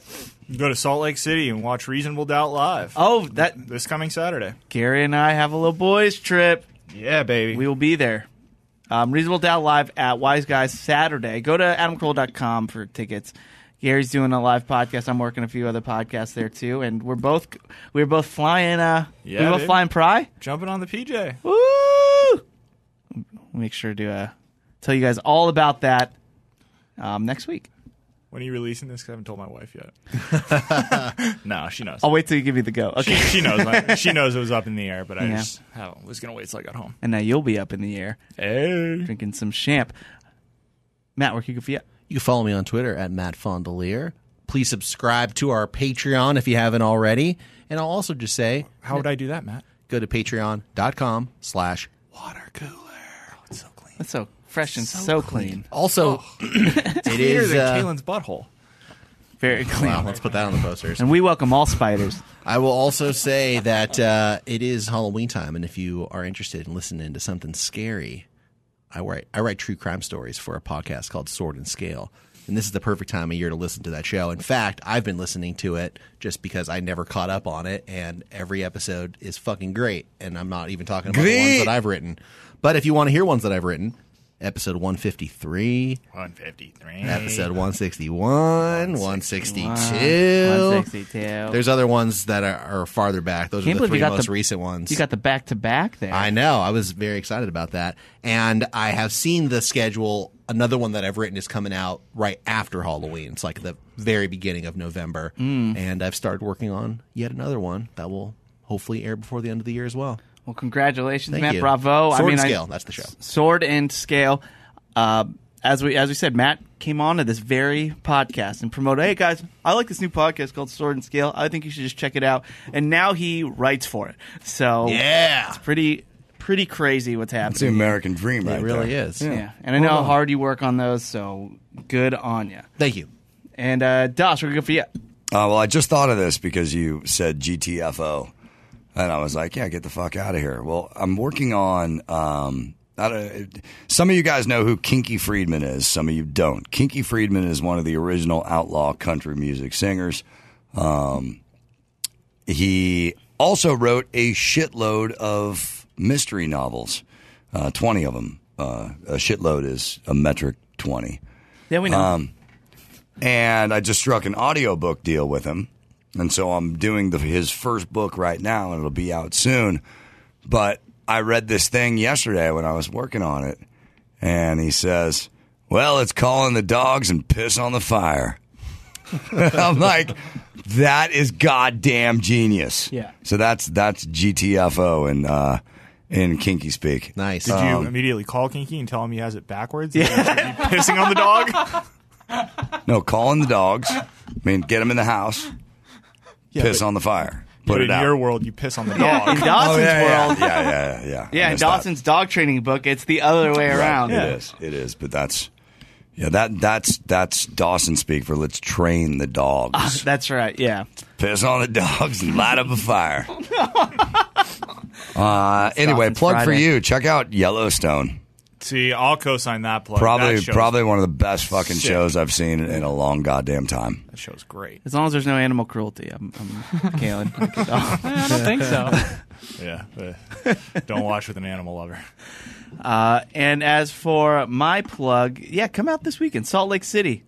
Go to Salt Lake City and watch Reasonable Doubt live. Oh, this coming Saturday. Gary and I have a little boys trip. Yeah, baby. We will be there. Reasonable Doubt live at Wise Guys Saturday. Go to adamcroll.com for tickets. Gary's doing a live podcast. I'm working a few other podcasts there too, and we're both flying. We're both flying Pry. Jumping on the PJ. Woo! Make sure to tell you guys all about that next week. When are you releasing this? 'Cause I haven't told my wife yet. No, she knows. I'll wait till you give me the go. Okay. She knows. She knows it was up in the air, but I just was going to wait till I got home. And now you'll be up in the air. Hey. Drinking some champ. Matt, where can you go for you? You can follow me on Twitter at Matt Fondiler. Please subscribe to our Patreon if you haven't already. And I'll also just say, how would I do that, Matt? Go to patreon.com/watercooler. Oh, it's so clean. That's so fresh and so clean. Also, it is Caelan's butthole. Very clean. Wow, let's put that on the posters. And we welcome all spiders. I will also say that it is Halloween time, and if you are interested in listening to something scary, I write true crime stories for a podcast called Sword and Scale. And this is the perfect time of year to listen to that show. In fact, I've been listening to it just because I never caught up on it, and every episode is fucking great. And I'm not even talking about the ones that I've written. But if you want to hear ones that I've written, episode 153, episode 161, 162. There's other ones that are farther back. Those are the three most recent ones. You got the back-to-back there. I know. I was very excited about that. And I have seen the schedule. Another one that I've written is coming out right after Halloween. It's like the very beginning of November. And I've started working on yet another one that will hopefully air before the end of the year as well. Well, congratulations, Thank Matt. you. Bravo. Sword and Scale. That's the show. Sword and Scale. As we said, Matt came on to this very podcast and promoted, hey, guys, I like this new podcast called Sword and Scale. I think you should just check it out. And now he writes for it. So yeah, it's pretty crazy what's happening. It's the American dream right there. It really is. Yeah. And I know how hard you work on those, so good on you. Thank you. And Doss, we're good for you. Well, I just thought of this because you said GTFO. And I was like, yeah, get the fuck out of here. Well, I'm working on some of you guys know who Kinky Friedman is. Some of you don't. Kinky Friedman is one of the original outlaw country music singers. He also wrote a shitload of mystery novels, 20 of them. A shitload is a metric 20. Yeah, we know. And I just struck an audiobook deal with him. And so I'm doing his first book right now, and it'll be out soon. But I read this thing yesterday when I was working on it, and he says, well, it's calling the dogs and piss on the fire. I'm like, that is goddamn genius. Yeah. So that's GTFO in Kinky speak. Nice. Did you immediately call Kinky and tell him he has it backwards? Yeah. Pissing on the dog? No, calling the dogs. I mean, get them in the house. Piss on the fire. Put it out. In your world, you piss on the dog. Yeah, in Dawson's world. Yeah. Yeah, in Dawson's dog training book, it's the other way around. It is. But that's Dawson speak for let's train the dogs. That's right, yeah. Piss on the dogs and light up a fire. Anyway, plug Friday. for you. Check out Yellowstone. See, I'll co-sign that plug. Probably one of the best fucking shows I've seen in a long goddamn time. That show's great. As long as there's no animal cruelty, I'm Caelan. I don't think so. Yeah. Don't watch with an animal lover. And as for my plug, come out this weekend, Salt Lake City.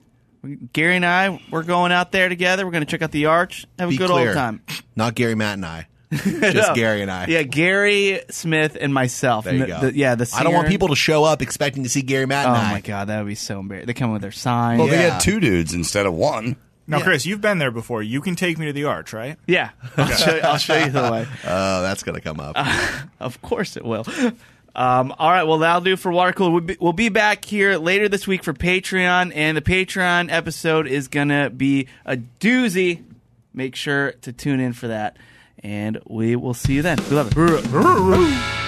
Gary and I, we're going out there together. We're going to check out the Arch, have a good old time. Not Gary, Matt, and I. Just Gary and I. Yeah, Gary, Smith, and myself. There you go. The singer. I don't want people to show up expecting to see Gary, Matt, and I. Oh, my God. That would be so embarrassing. They come with their signs. Well, they had two dudes instead of one. Now, Chris, you've been there before. You can take me to the Arch, right? Yeah. I'll show you the way. Oh, that's going to come up. Of course it will. All right, well, that'll do for Watercooler. We'll be back here later this week for Patreon, and the Patreon episode is going to be a doozy. Make sure to tune in for that, and we will see you then. We love it.